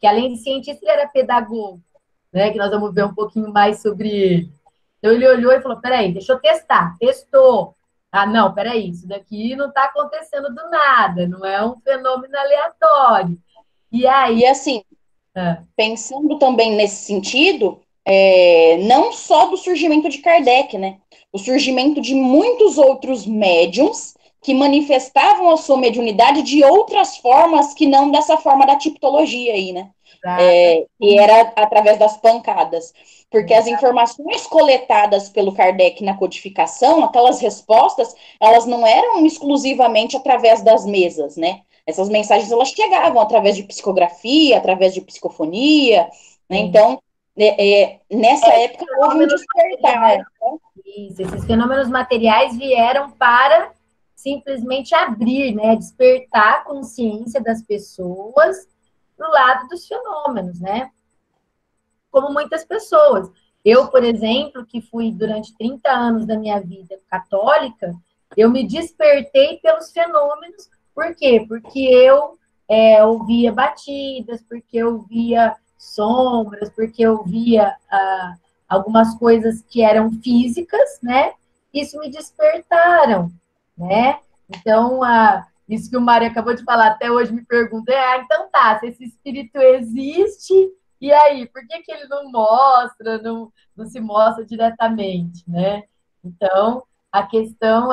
que além de cientista, ele era pedagogo, né, que nós vamos ver um pouquinho mais sobre ele. Então, ele olhou e falou, peraí, deixa eu testar. Testou. Ah, não, peraí, isso daqui não está acontecendo do nada, não é um fenômeno aleatório. E aí... E assim, pensando também nesse sentido, não só do surgimento de Kardec, né? O surgimento de muitos outros médiums que manifestavam a sua mediunidade de outras formas que não dessa forma da tipologia aí, né? Que era através das pancadas. Porque as informações coletadas pelo Kardec na codificação, aquelas respostas, elas não eram exclusivamente através das mesas, né? Essas mensagens, elas chegavam através de psicografia, através de psicofonia, né? Então, nessa época, houve um despertar. Né? Isso, esses fenômenos materiais vieram para simplesmente abrir, né? Despertar a consciência das pessoas do lado dos fenômenos, né? Como muitas pessoas. Eu, por exemplo, que fui durante 30 anos da minha vida católica, eu me despertei pelos fenômenos. Por quê? Porque eu ouvia batidas, porque eu via sombras, porque eu via algumas coisas que eram físicas, né? Isso me despertaram, né? Então, isso que o Mário acabou de falar, até hoje me pergunta, então tá, se esse espírito existe, e aí, por que ele não mostra, não se mostra diretamente, né? Então, a questão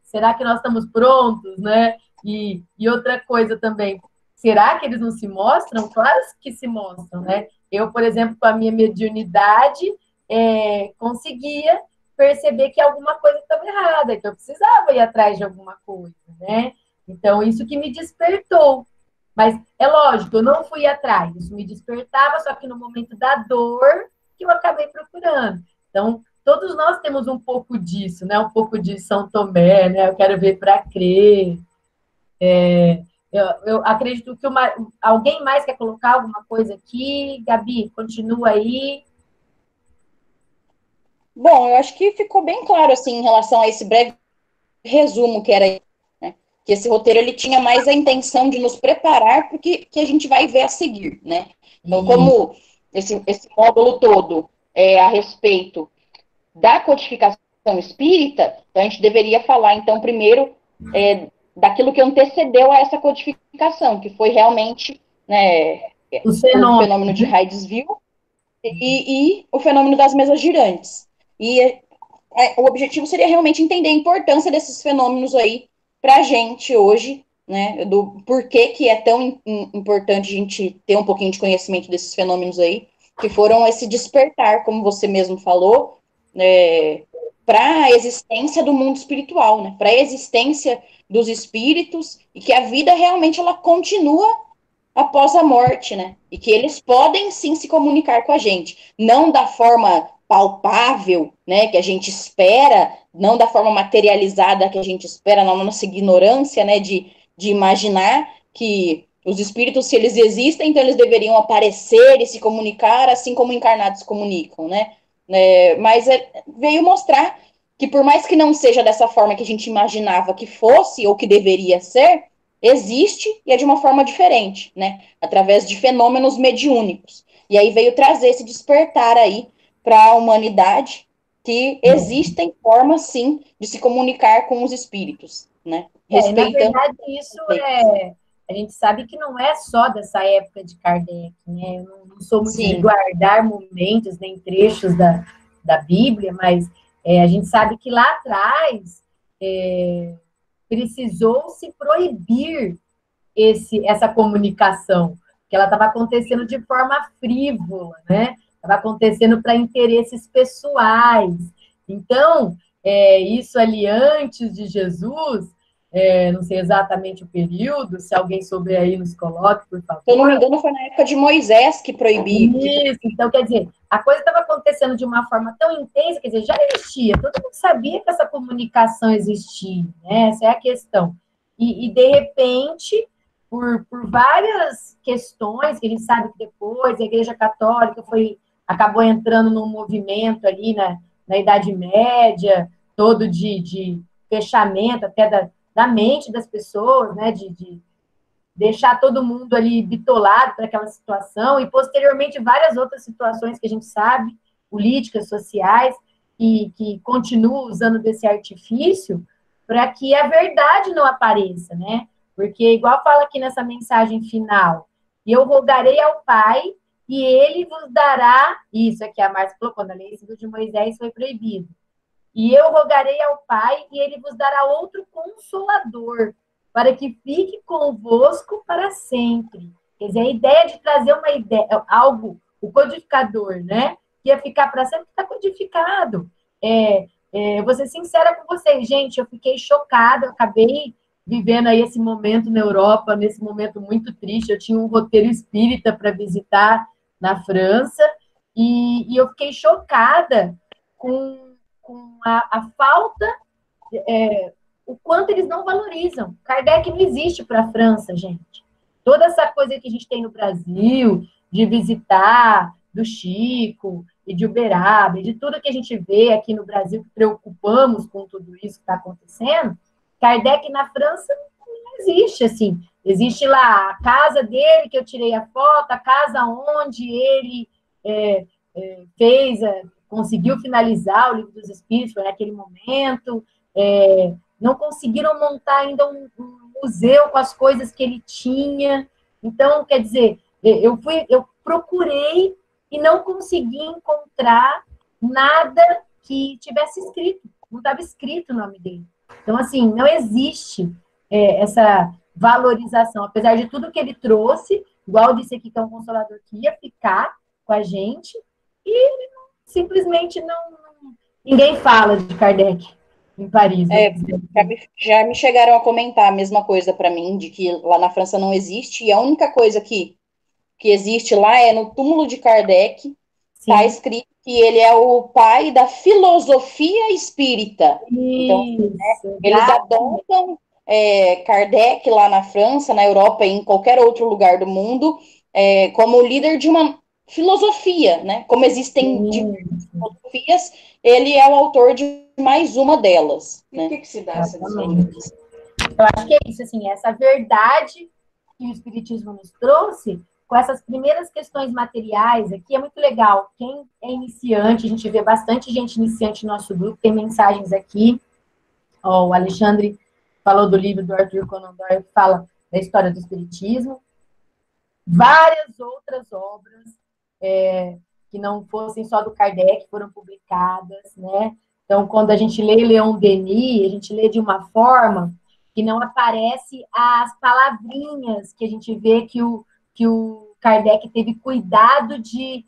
será que nós estamos prontos, né? E outra coisa também, será que eles não se mostram? Claro que se mostram, né? Eu, por exemplo, com a minha mediunidade, conseguia perceber que alguma coisa estava errada, que eu precisava ir atrás de alguma coisa, né? Então, isso que me despertou. Mas é lógico, eu não fui atrás, isso me despertava, só que no momento da dor que eu acabei procurando. Então, todos nós temos um pouco disso, né? Um pouco de São Tomé, né? Eu quero ver para crer. Eu acredito que alguém mais quer colocar alguma coisa aqui. Gabi, continua aí. Bom, eu acho que ficou bem claro, assim, em relação a esse breve resumo que era, né? Que esse roteiro, ele tinha mais a intenção de nos preparar para o que a gente vai ver a seguir, né? Então, como esse módulo todo é a respeito da codificação espírita, então a gente deveria falar, então, primeiro, daquilo que antecedeu a essa codificação, que foi realmente, né, o fenômeno de Hydesville e o fenômeno das mesas girantes. E o objetivo seria realmente entender a importância desses fenômenos aí para a gente hoje, né, do porquê que é tão importante a gente ter um pouquinho de conhecimento desses fenômenos aí, que foram esse despertar, como você mesmo falou, para a existência do mundo espiritual, né, para a existência dos espíritos, e que a vida realmente ela continua após a morte, né, e que eles podem sim se comunicar com a gente, não da forma palpável, né, que a gente espera, não da forma materializada que a gente espera, na nossa ignorância, né, de imaginar que os espíritos, se eles existem, então eles deveriam aparecer e se comunicar, assim como encarnados se comunicam, né, mas veio mostrar que por mais que não seja dessa forma que a gente imaginava que fosse, ou que deveria ser, existe e é de uma forma diferente, né, através de fenômenos mediúnicos. E aí veio trazer esse despertar aí para a humanidade, que existem formas, sim, de se comunicar com os espíritos, né? Respeitando. Na verdade, isso a gente sabe que não é só dessa época de Kardec, né? Eu não sou muito de guardar momentos, nem trechos da Bíblia, mas a gente sabe que lá atrás precisou se proibir essa comunicação, que ela estava acontecendo de forma frívola, né? Estava acontecendo para interesses pessoais. Então, isso ali antes de Jesus, não sei exatamente o período, se alguém souber aí nos coloque, por favor. Se eu não me engano, foi na época de Moisés que proibiu. Isso, então quer dizer, a coisa estava acontecendo de uma forma tão intensa, quer dizer, já existia, todo mundo sabia que essa comunicação existia, né? Essa é a questão. E de repente, por várias questões, que a gente sabe que depois a Igreja Católica acabou entrando num movimento ali na Idade Média, todo de fechamento até da mente das pessoas, né, de deixar todo mundo ali bitolado para aquela situação, e posteriormente várias outras situações que a gente sabe, políticas, sociais, que continuam usando desse artifício para que a verdade não apareça, né? Porque, igual fala aqui nessa mensagem final, eu rogarei ao Pai e ele vos dará, isso aqui a Márcia colocou, na lei de Moisés foi proibido, e eu rogarei ao Pai e ele vos dará outro Consolador, para que fique convosco para sempre. Quer dizer, a ideia de trazer uma ideia, algo, o codificador, né? Que ia ficar para sempre, está codificado. Vou ser sincera com vocês, gente, eu fiquei chocada, eu acabei vivendo aí esse momento na Europa, nesse momento muito triste, eu tinha um roteiro espírita para visitar na França, e eu fiquei chocada com a falta, o quanto eles não valorizam. Kardec não existe para a França, gente. Toda essa coisa que a gente tem no Brasil, de visitar, do Chico, e de Uberaba, e de tudo que a gente vê aqui no Brasil, que preocupamos com tudo isso que está acontecendo, Kardec na França não existe, assim. Existe lá a casa dele, que eu tirei a foto, a casa onde ele conseguiu finalizar o Livro dos Espíritos, foi naquele momento, não conseguiram montar ainda um museu com as coisas que ele tinha. Então, quer dizer, eu procurei e não consegui encontrar nada que tivesse escrito. Não estava escrito o nome dele. Então, assim, não existe essa valorização. Apesar de tudo que ele trouxe, igual eu disse aqui que é um Consolador que ia ficar com a gente, e simplesmente ninguém fala de Kardec em Paris. Já me chegaram a comentar a mesma coisa para mim, de que lá na França não existe, e a única coisa que existe lá é no túmulo de Kardec, está escrito que ele é o pai da filosofia espírita. Então, eles adotam Kardec lá na França, na Europa e em qualquer outro lugar do mundo, como líder de uma filosofia, né? Como existem diversas filosofias, ele é o autor de mais uma delas. E o que se dá essa desvalorização? Eu acho que é isso, assim, essa verdade que o Espiritismo nos trouxe, com essas primeiras questões materiais aqui, é muito legal. Quem é iniciante, a gente vê bastante gente iniciante no nosso grupo, tem mensagens aqui. O Alexandre falou do livro do Arthur Conan Doyle, que fala da história do Espiritismo. Várias outras obras que não fossem só do Kardec foram publicadas, né? Então, quando a gente lê Leon Denis, a gente lê de uma forma que não aparece as palavrinhas que a gente vê que o Kardec teve cuidado de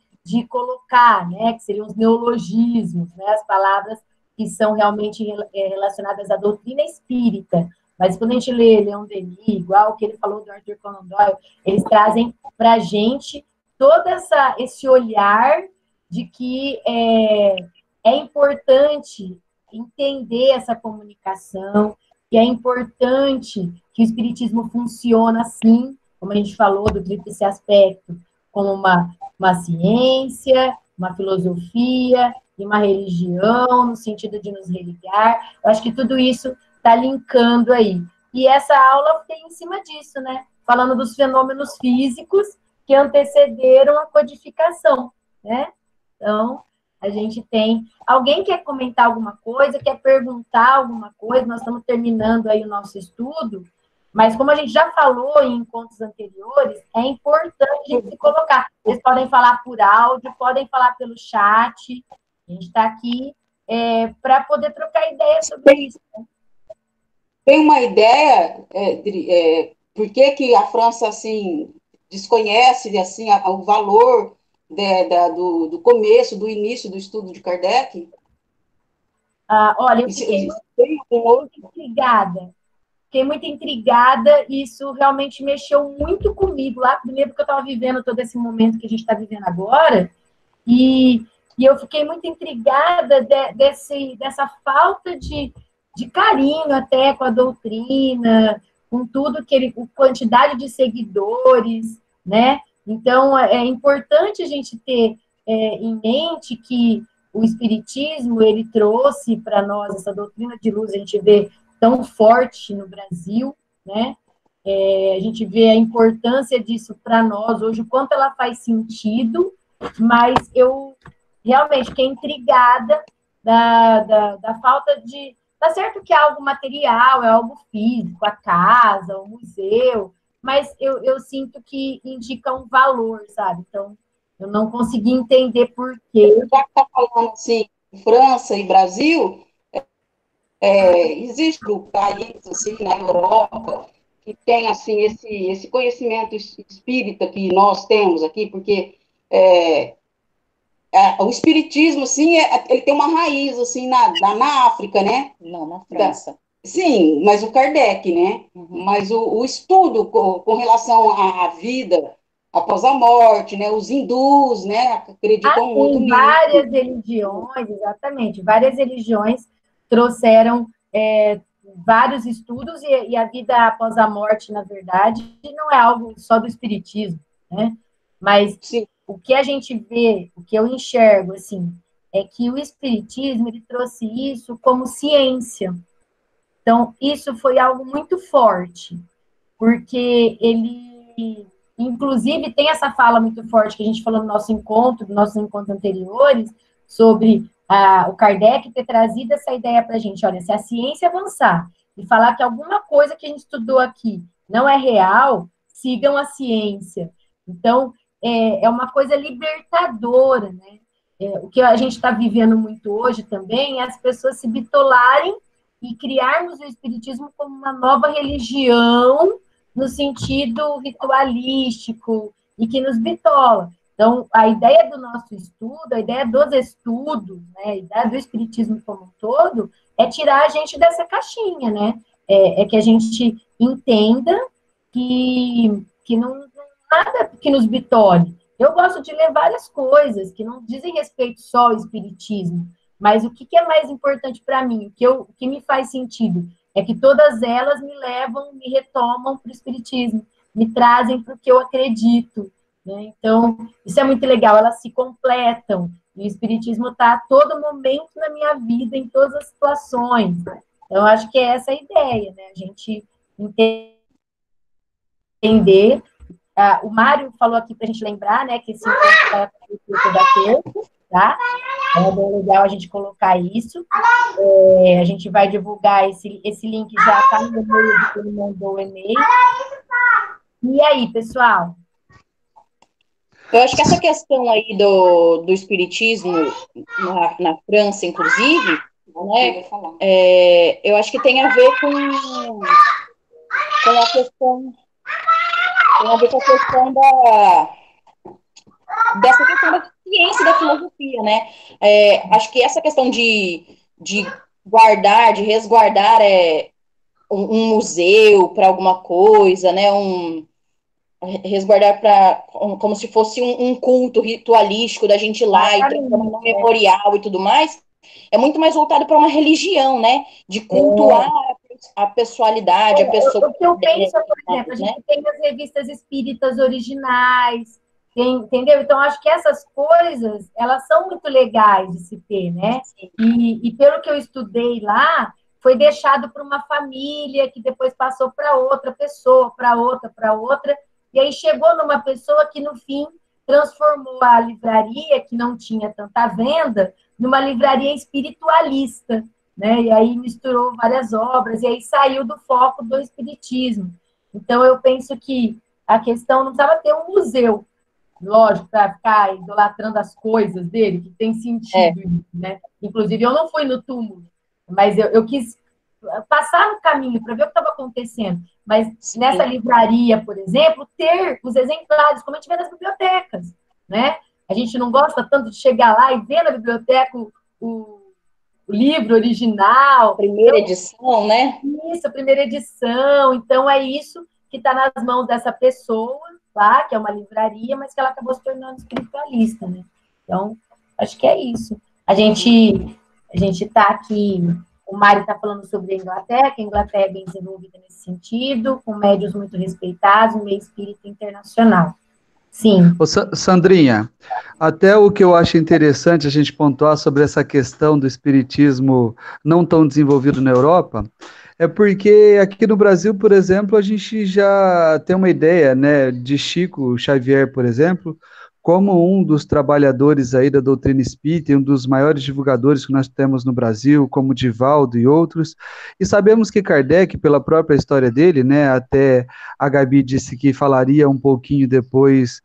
colocar, né? Que seriam os neologismos, né? As palavras que são realmente relacionadas à doutrina espírita. Mas quando a gente lê Leon Denis, igual o que ele falou do Arthur Conan Doyle, eles trazem para a gente todo esse olhar de que é importante entender essa comunicação, que é importante que o Espiritismo funcione assim, como a gente falou do tríplice aspecto, como uma ciência, uma filosofia e uma religião, no sentido de nos religar. Eu acho que tudo isso está linkando aí. E essa aula tem em cima disso, né? Falando dos fenômenos físicos que antecederam a codificação, né? Então, a gente tem... Alguém quer comentar alguma coisa, quer perguntar alguma coisa? Nós estamos terminando aí o nosso estudo, mas como a gente já falou em encontros anteriores, é importante a gente se colocar. Vocês podem falar por áudio, podem falar pelo chat. A gente está aqui para poder trocar ideias sobre isso. Né? Tem uma ideia, por que a França, assim, desconhece, assim, o valor do começo, do início do estudo de Kardec? Olha, eu fiquei muito intrigada. Fiquei muito intrigada, e isso realmente mexeu muito comigo lá, primeiro porque eu estava vivendo todo esse momento que a gente está vivendo agora, e eu fiquei muito intrigada dessa falta de carinho até com a doutrina, com tudo com quantidade de seguidores, né? Então, é importante a gente ter em mente que o Espiritismo, ele trouxe para nós essa doutrina de luz, a gente vê tão forte no Brasil, né? A gente vê a importância disso para nós hoje, o quanto ela faz sentido, mas eu realmente fiquei intrigada da falta de... Tá certo que é algo material, é algo físico, a casa, o museu, mas eu sinto que indica um valor, sabe? Então, eu não consegui entender por quê. Já que está falando assim, França e Brasil, existe um país, assim, na Europa, que tem, assim, esse conhecimento espírita que nós temos aqui, porque o espiritismo, sim, ele tem uma raiz, assim, na África, né? Não, na França. Sim, mas o Kardec, né? Uhum. Mas o estudo com relação à vida após a morte, né? Os hindus, né? Acreditam muito nisso. Várias religiões, exatamente, várias religiões trouxeram vários estudos, e a vida após a morte, na verdade, não é algo só do espiritismo, né? Mas sim, o que a gente vê, o que eu enxergo, assim, é que o espiritismo, ele trouxe isso como ciência. Então, isso foi algo muito forte, porque ele, inclusive, tem essa fala muito forte que a gente falou no nosso encontro, nos nossos encontros anteriores, sobre o Kardec ter trazido essa ideia para a gente. Olha, se a ciência avançar e falar que alguma coisa que a gente estudou aqui não é real, sigam a ciência. Então, é uma coisa libertadora, né? O que a gente está vivendo muito hoje também é as pessoas se bitolarem e criarmos o espiritismo como uma nova religião no sentido ritualístico e que nos bitola. Então, a ideia do nosso estudo, a ideia dos estudos, né, a ideia do espiritismo como um todo, é tirar a gente dessa caixinha, né? É que a gente entenda que não nada que nos bitole. Eu gosto de ler várias coisas que não dizem respeito só ao espiritismo, mas o que é mais importante para mim, o que me faz sentido, é que todas elas me levam, me retomam para o espiritismo, me trazem para o que eu acredito, né? Então, isso é muito legal, elas se completam. E o espiritismo está a todo momento na minha vida, em todas as situações. Então, acho que é essa a ideia, né? A gente entender. O Mário falou aqui para a gente lembrar, né, que esse encontro vai acontecer toda terça, tá? É bem legal a gente colocar isso. A gente vai divulgar esse link, já está no e-mail que ele mandou o e-mail. E aí, pessoal? Eu acho que essa questão aí do espiritismo na França, inclusive, né, eu acho que tem a ver com a questão, dessa questão da ciência e da filosofia, né? Acho que essa questão de guardar, de resguardar um museu para alguma coisa, né? Resguardar como se fosse um culto ritualístico da gente ir lá e transformar num memorial e tudo mais, é muito mais voltado para uma religião, né? De cultuar a pessoalidade, a pessoa. O que eu penso, por exemplo, a gente tem as revistas espíritas originais, entendeu? Então, acho que essas coisas, elas são muito legais de se ter, né? E pelo que eu estudei lá, foi deixado para uma família, que depois passou para outra pessoa, para outra, e aí chegou numa pessoa que, no fim, transformou a livraria, que não tinha tanta venda, numa livraria espiritualista, né? E aí misturou várias obras, e aí saiu do foco do espiritismo. Então, eu penso que a questão não precisava ter um museu, lógico, para ficar idolatrando as coisas dele, que tem sentido, né? Inclusive, eu não fui no túmulo, mas eu quis passar no caminho para ver o que estava acontecendo. Mas nessa livraria, por exemplo, ter os exemplares, como a gente vê nas bibliotecas, né? A gente não gosta tanto de chegar lá e ver na biblioteca o livro original. Primeira edição, né? Isso, a primeira edição. Então, é isso que está nas mãos dessa pessoa lá, que é uma livraria, mas que ela acabou se tornando espiritualista, né? Então, acho que é isso. A gente está aqui, o Mário está falando sobre a Inglaterra, que a Inglaterra é bem desenvolvida nesse sentido, com médios muito respeitados, um meio espírita internacional. Sim. Ô, Sandrinha, até o que eu acho interessante a gente pontuar sobre essa questão do espiritismo não tão desenvolvido na Europa, é porque aqui no Brasil, por exemplo, a gente já tem uma ideia, né, de Chico Xavier, por exemplo, como um dos trabalhadores aí da doutrina espírita e um dos maiores divulgadores que nós temos no Brasil, como Divaldo e outros, e sabemos que Kardec, pela própria história dele, né, até a Gabi disse que falaria um pouquinho depois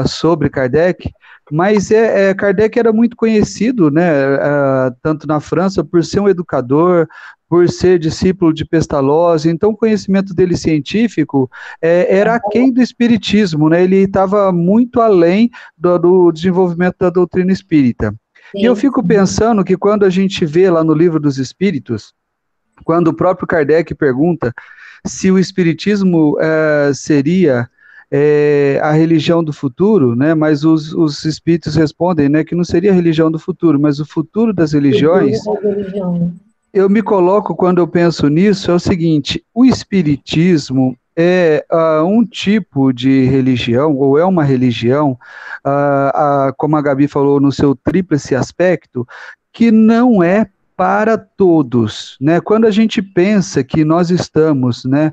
sobre Kardec, mas Kardec era muito conhecido, né, tanto na França, por ser um educador, por ser discípulo de Pestalozzi, então o conhecimento dele científico era aquém do espiritismo, né? Ele estava muito além do desenvolvimento da doutrina espírita. Sim. E eu fico pensando que quando a gente vê lá no Livro dos Espíritos, quando o próprio Kardec pergunta se o espiritismo seria a religião do futuro, né? Mas os espíritos respondem, né, que não seria a religião do futuro, mas o futuro das religiões. Eu me coloco, quando eu penso nisso, é o seguinte: o espiritismo é um tipo de religião, ou é uma religião, como a Gabi falou, no seu tríplice aspecto, que não é para todos, né? Quando a gente pensa que nós estamos, né,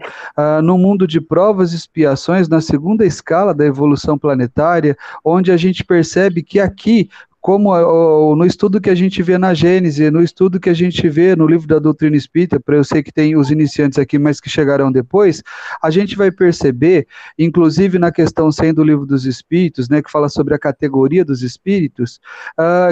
num mundo de provas e expiações, na segunda escala da evolução planetária, onde a gente percebe que aqui, como no estudo que a gente vê na Gênese, no estudo que a gente vê no livro da doutrina espírita, eu sei que tem os iniciantes aqui, mas que chegarão depois, a gente vai perceber, inclusive na questão 100 do livro dos Espíritos, né, que fala sobre a categoria dos espíritos,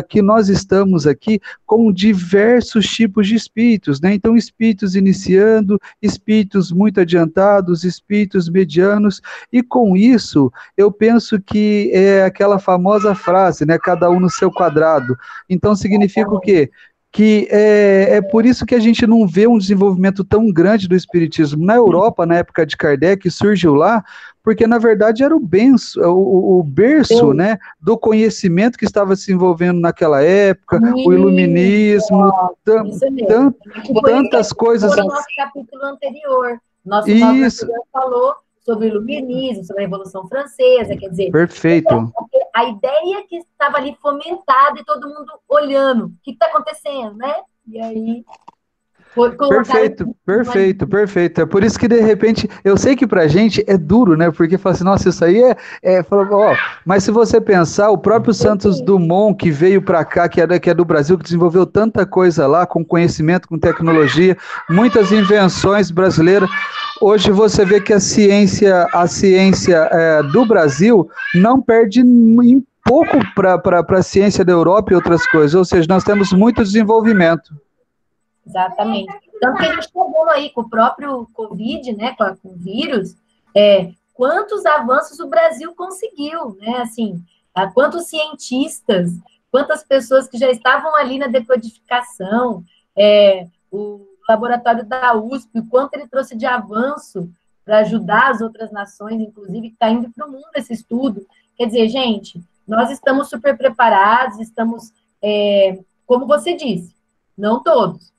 que nós estamos aqui com diversos tipos de espíritos, né? Então, espíritos iniciando, espíritos muito adiantados, espíritos medianos, e com isso, eu penso que é aquela famosa frase, né? Cada um no seu quadrado. Então, significa o quê? Que é por isso que a gente não vê um desenvolvimento tão grande do espiritismo na Europa, na época de Kardec, surgiu lá, porque na verdade era o berço, né, do conhecimento que estava se envolvendo naquela época, o iluminismo, tantas coisas. No nosso capítulo anterior, nosso anterior falou sobre o iluminismo, sobre a Revolução Francesa, quer dizer, perfeito. A ideia que estava ali fomentada e todo mundo olhando, o que está acontecendo, né? E aí... Perfeito. É por isso que, de repente, eu sei que pra gente é duro, né? Porque fala assim, nossa, isso aí mas se você pensar, o próprio Santos Dumont, que veio para cá, que é do Brasil, que desenvolveu tanta coisa lá, com conhecimento, com tecnologia, muitas invenções brasileiras. Hoje você vê que a ciência do Brasil não perde em pouco para a ciência da Europa e outras coisas. Ou seja, nós temos muito desenvolvimento. Exatamente. Tanto que a gente está vendo aí com o próprio Covid, né, com o vírus, quantos avanços o Brasil conseguiu, né, assim, quantos cientistas, quantas pessoas que já estavam ali na decodificação, o laboratório da USP, o quanto ele trouxe de avanço para ajudar as outras nações, inclusive, que está indo para o mundo esse estudo. Quer dizer, gente, nós estamos super preparados, estamos, como você disse, não todos,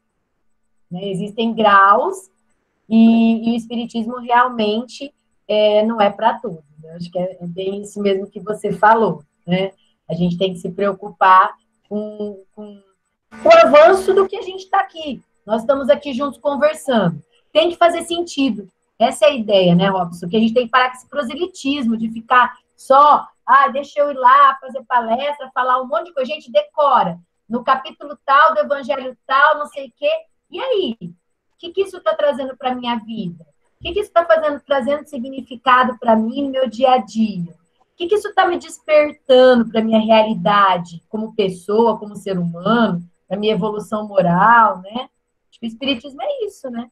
né? Existem graus e o espiritismo realmente não é para todos. Né? Acho que é bem isso mesmo que você falou. Né? A gente tem que se preocupar com o avanço do que a gente está aqui. Nós estamos aqui juntos conversando. Tem que fazer sentido. Essa é a ideia, né, Robson? Que a gente tem que parar com esse proselitismo de ficar só, deixa eu ir lá fazer palestra, falar um monte de coisa. A gente decora. No capítulo tal, do evangelho tal, não sei o quê. E aí? O que isso está trazendo para a minha vida? O que isso está trazendo significado para mim no meu dia a dia? O que isso está me despertando para a minha realidade como pessoa, como ser humano, para a minha evolução moral, né? Acho que o espiritismo é isso, né?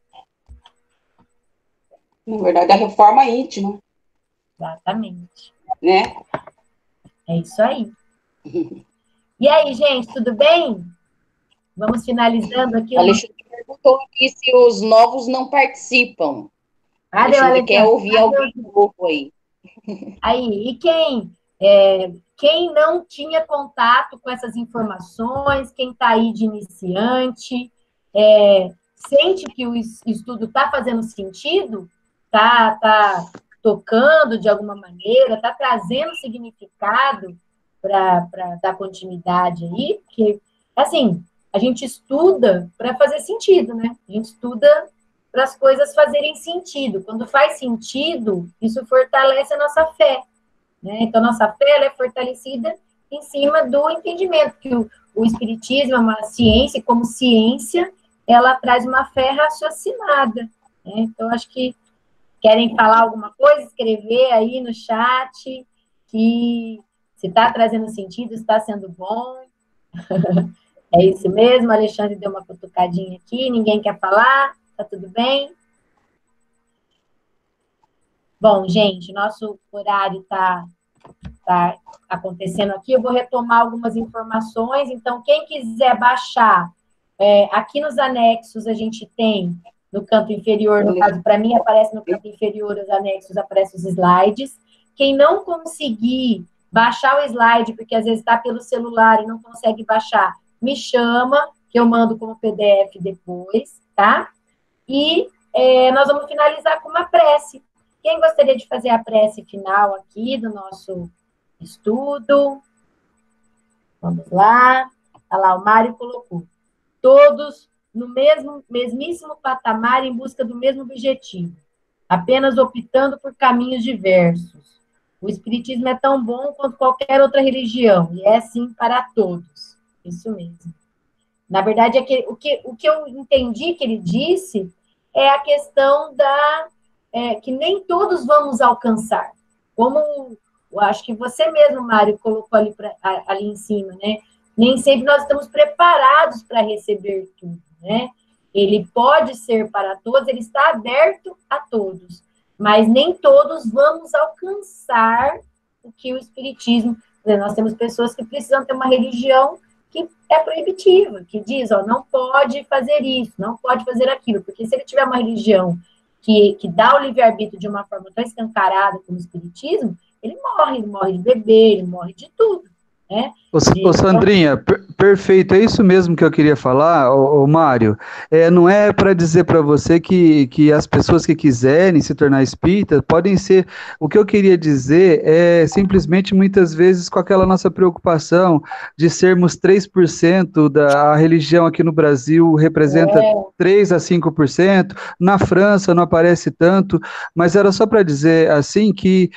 Na verdade, a reforma íntima. Exatamente. Né? É isso aí. E aí, gente, tudo bem? Vamos finalizando aqui. Alexandre perguntou aqui se os novos não participam. Alexandre quer ouvir alguém novo aí. Aí, e quem não tinha contato com essas informações, quem está aí de iniciante, sente que o estudo está fazendo sentido, está tocando de alguma maneira, está trazendo significado para dar continuidade aí, porque, assim, a gente estuda para fazer sentido, né? A gente estuda para as coisas fazerem sentido. Quando faz sentido, isso fortalece a nossa fé, né? Então, nossa fé ela é fortalecida em cima do entendimento que o espiritismo é uma ciência, e como ciência, ela traz uma fé raciocinada, né? Então, acho que querem falar alguma coisa, escrever aí no chat, que se está trazendo sentido, está sendo bom. É isso mesmo, o Alexandre deu uma cutucadinha aqui, ninguém quer falar, tá tudo bem? Bom, gente, nosso horário está acontecendo aqui, eu vou retomar algumas informações, então quem quiser baixar, aqui nos anexos a gente tem, no canto inferior, no caso, para mim, aparece no canto inferior os anexos, aparecem os slides. Quem não conseguir baixar o slide, porque às vezes está pelo celular e não consegue baixar, me chama, que eu mando como PDF depois, tá? E nós vamos finalizar com uma prece. Quem gostaria de fazer a prece final aqui do nosso estudo? Vamos lá. Olha lá, o Mário colocou. Todos no mesmíssimo patamar em busca do mesmo objetivo, apenas optando por caminhos diversos. O espiritismo é tão bom quanto qualquer outra religião, e é assim para todos. Isso mesmo. Na verdade, o que eu entendi que ele disse é a questão que nem todos vamos alcançar. Como eu acho que você mesmo, Mário, colocou ali em cima, né? Nem sempre nós estamos preparados para receber tudo, né? Ele pode ser para todos, ele está aberto a todos, mas nem todos vamos alcançar o que o Espiritismo... Nós temos pessoas que precisam ter uma religião que é proibitiva, que diz, ó, não pode fazer isso, não pode fazer aquilo, porque se ele tiver uma religião que dá o livre-arbítrio de uma forma tão escancarada como o Espiritismo, ele morre de beber, ele morre de tudo, né? Ô Sandrinha, perfeito, é isso mesmo que eu queria falar, ô Mário. Não é para dizer para você que as pessoas que quiserem se tornar espíritas podem ser. O que eu queria dizer é simplesmente muitas vezes com aquela nossa preocupação de sermos 3% da religião aqui no Brasil representa 3 a 5%, na França não aparece tanto, mas era só para dizer assim que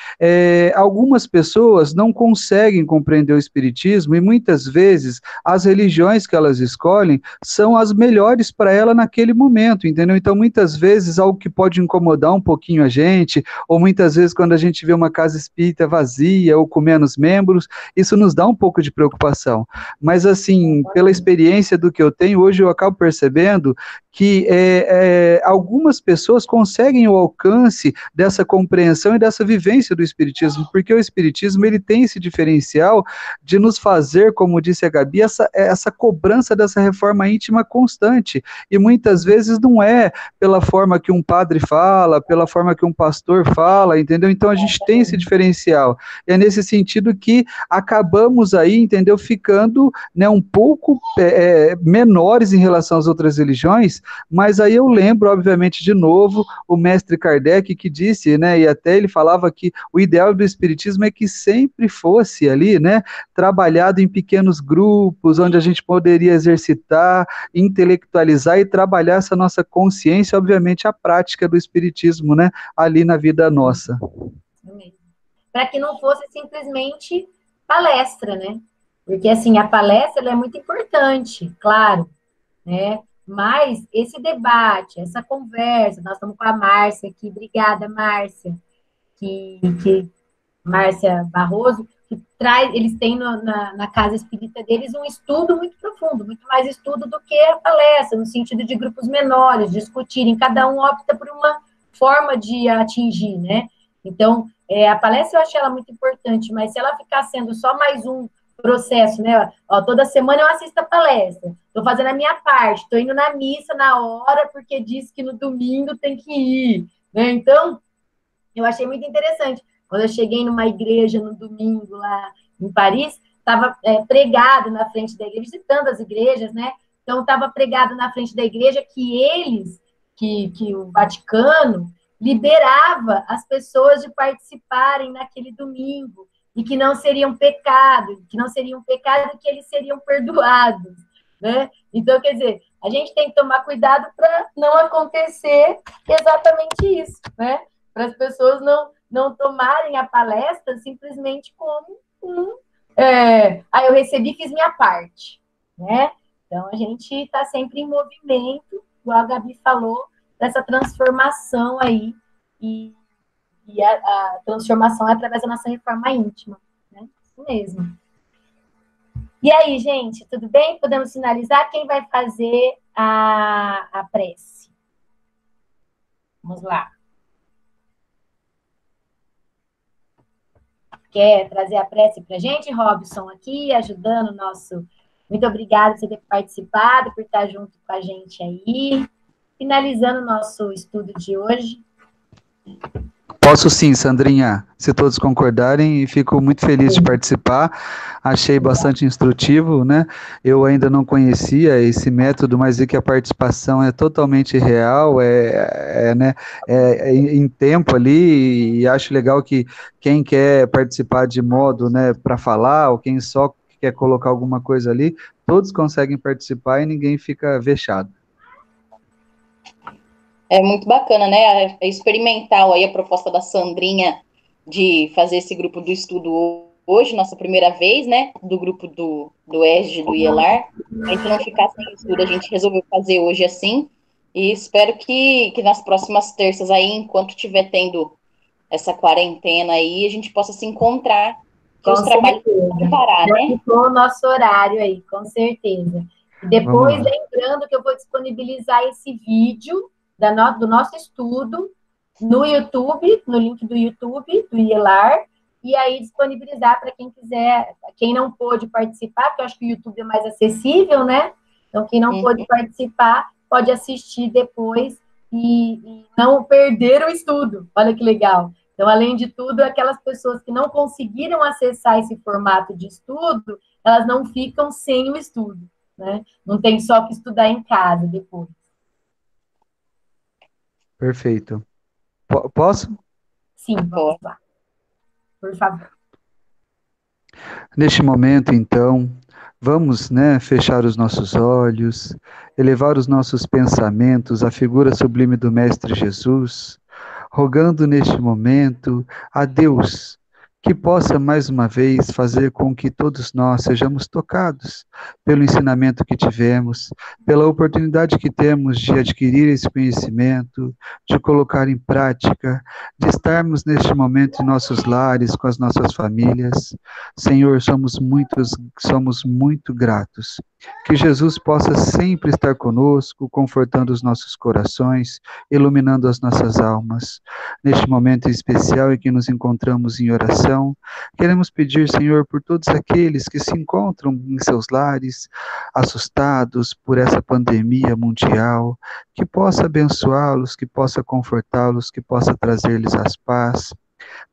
algumas pessoas não conseguem compreender o espiritismo e muitas vezes as religiões que elas escolhem são as melhores para ela naquele momento, entendeu? Então, muitas vezes, algo que pode incomodar um pouquinho a gente, ou muitas vezes quando a gente vê uma casa espírita vazia ou com menos membros, isso nos dá um pouco de preocupação. Mas, assim, pela experiência do que eu tenho, hoje eu acabo percebendo que algumas pessoas conseguem o alcance dessa compreensão e dessa vivência do espiritismo, porque o espiritismo ele tem esse diferencial de nos fazer, como disse a Gabi, essa cobrança dessa reforma íntima constante, e muitas vezes não é pela forma que um padre fala, pela forma que um pastor fala, entendeu? Então a gente tem esse diferencial, e é nesse sentido que acabamos aí, entendeu, ficando, né, um pouco menores em relação às outras religiões, mas aí eu lembro, obviamente, de novo, o mestre Kardec que disse, né, e até ele falava que o ideal do espiritismo é que sempre fosse ali, né, trabalhado em pequenos grupos, onde a gente poderia exercitar, intelectualizar e trabalhar essa nossa consciência, obviamente, a prática do espiritismo, né, ali na vida nossa. Para que não fosse simplesmente palestra, né? Porque, assim, a palestra ela é muito importante, claro, né? Mas esse debate, essa conversa, nós estamos com a Márcia aqui, obrigada, Márcia, Márcia Barroso, que traz, eles têm na casa espírita deles um estudo muito profundo, muito mais estudo do que a palestra, no sentido de grupos menores, discutirem, cada um opta por uma forma de atingir, né? Então, a palestra eu achei ela muito importante, mas se ela ficar sendo só mais um processo, né? Ó, toda semana eu assisto a palestra, estou fazendo a minha parte, estou indo na missa na hora, porque disse que no domingo tem que ir, né? Então, eu achei muito interessante. Quando eu cheguei numa igreja no domingo lá em Paris, estava pregado na frente da igreja, visitando as igrejas, né? Então, estava pregado na frente da igreja que o Vaticano liberava as pessoas de participarem naquele domingo e que não seriam pecado, que eles seriam perdoados, né? Então, quer dizer, a gente tem que tomar cuidado para não acontecer exatamente isso, né? Para as pessoas não tomarem a palestra simplesmente como eu recebi, fiz minha parte, né? Então, a gente está sempre em movimento, igual a Gabi falou, dessa transformação aí, e a transformação é através da nossa reforma íntima, né? Isso mesmo. E aí, gente, tudo bem? Podemos finalizar? Quem vai fazer a prece? Vamos lá. Quer trazer a prece para a gente? Robson aqui, ajudando o nosso... Muito obrigada por você ter participado, por estar junto com a gente aí. Finalizando o nosso estudo de hoje. Posso sim, Sandrinha, se todos concordarem, e fico muito feliz de participar, achei bastante instrutivo, né? Eu ainda não conhecia esse método, mas vi que a participação é totalmente real, em tempo ali, e acho legal que quem quer participar de modo, né, para falar, ou quem só quer colocar alguma coisa ali, todos conseguem participar e ninguém fica vexado. É muito bacana, né? É experimental aí a proposta da Sandrinha de fazer esse grupo do estudo hoje, nossa primeira vez, né? Do grupo do ESG, do IELAR. A gente não ficar sem estudo, a gente resolveu fazer hoje assim. E espero que nas próximas terças aí, enquanto estiver tendo essa quarentena aí, a gente possa se encontrar, que Com os trabalhos certeza. não parar, Já né? ficou o nosso horário aí, com certeza. E depois, lembrando que eu vou disponibilizar esse vídeo do nosso estudo no YouTube, no link do YouTube, do IELAR, e aí disponibilizar para quem quiser, quem não pôde participar, porque eu acho que o YouTube é mais acessível, né? Então, quem não pôde participar, pode assistir depois e não perder o estudo. Olha que legal. Então, além de tudo, aquelas pessoas que não conseguiram acessar esse formato de estudo, elas não ficam sem o estudo, né? Não tem só que estudar em casa depois. Perfeito. Posso? Sim, vamos lá. Por favor. Neste momento, então, vamos, né, fechar os nossos olhos, elevar os nossos pensamentos à figura sublime do Mestre Jesus, rogando neste momento a Deus que possa mais uma vez fazer com que todos nós sejamos tocados pelo ensinamento que tivemos, pela oportunidade que temos de adquirir esse conhecimento, de colocar em prática, de estarmos neste momento em nossos lares, com as nossas famílias. Senhor, somos muito gratos. Que Jesus possa sempre estar conosco, confortando os nossos corações, iluminando as nossas almas. Neste momento especial em que nos encontramos em oração, queremos pedir, Senhor, por todos aqueles que se encontram em seus lares, assustados por essa pandemia mundial, que possa abençoá-los, que possa confortá-los, que possa trazer-lhes as paz,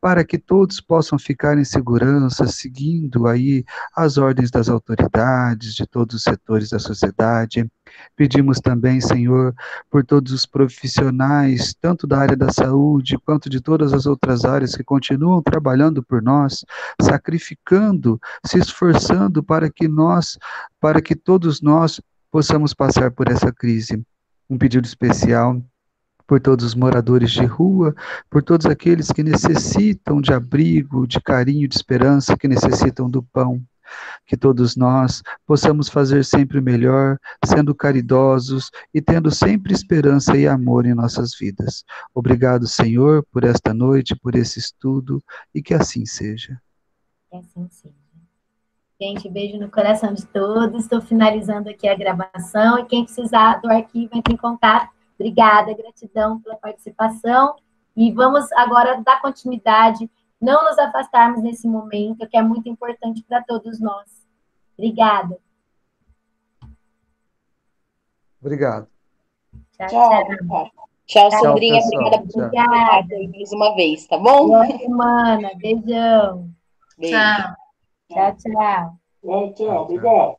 para que todos possam ficar em segurança, seguindo aí as ordens das autoridades, de todos os setores da sociedade. Pedimos também, Senhor, por todos os profissionais, tanto da área da saúde, quanto de todas as outras áreas que continuam trabalhando por nós, sacrificando, se esforçando para que todos nós possamos passar por essa crise. Um pedido especial por todos os moradores de rua, por todos aqueles que necessitam de abrigo, de carinho, de esperança, que necessitam do pão. Que todos nós possamos fazer sempre o melhor, sendo caridosos e tendo sempre esperança e amor em nossas vidas. Obrigado, Senhor, por esta noite, por esse estudo, e que assim seja. Que assim seja. Gente, beijo no coração de todos. Estou finalizando aqui a gravação e quem precisar do arquivo, entre em contato. Obrigada, gratidão pela participação. E vamos agora dar continuidade, não nos afastarmos nesse momento, que é muito importante para todos nós. Obrigada. Obrigado. Tchau, Sandrinha. Pessoal. Obrigada por participar aí mais uma vez, tá bom? Boa semana. Beijão. Beijo. Tchau. Tchau. Tchau, obrigado.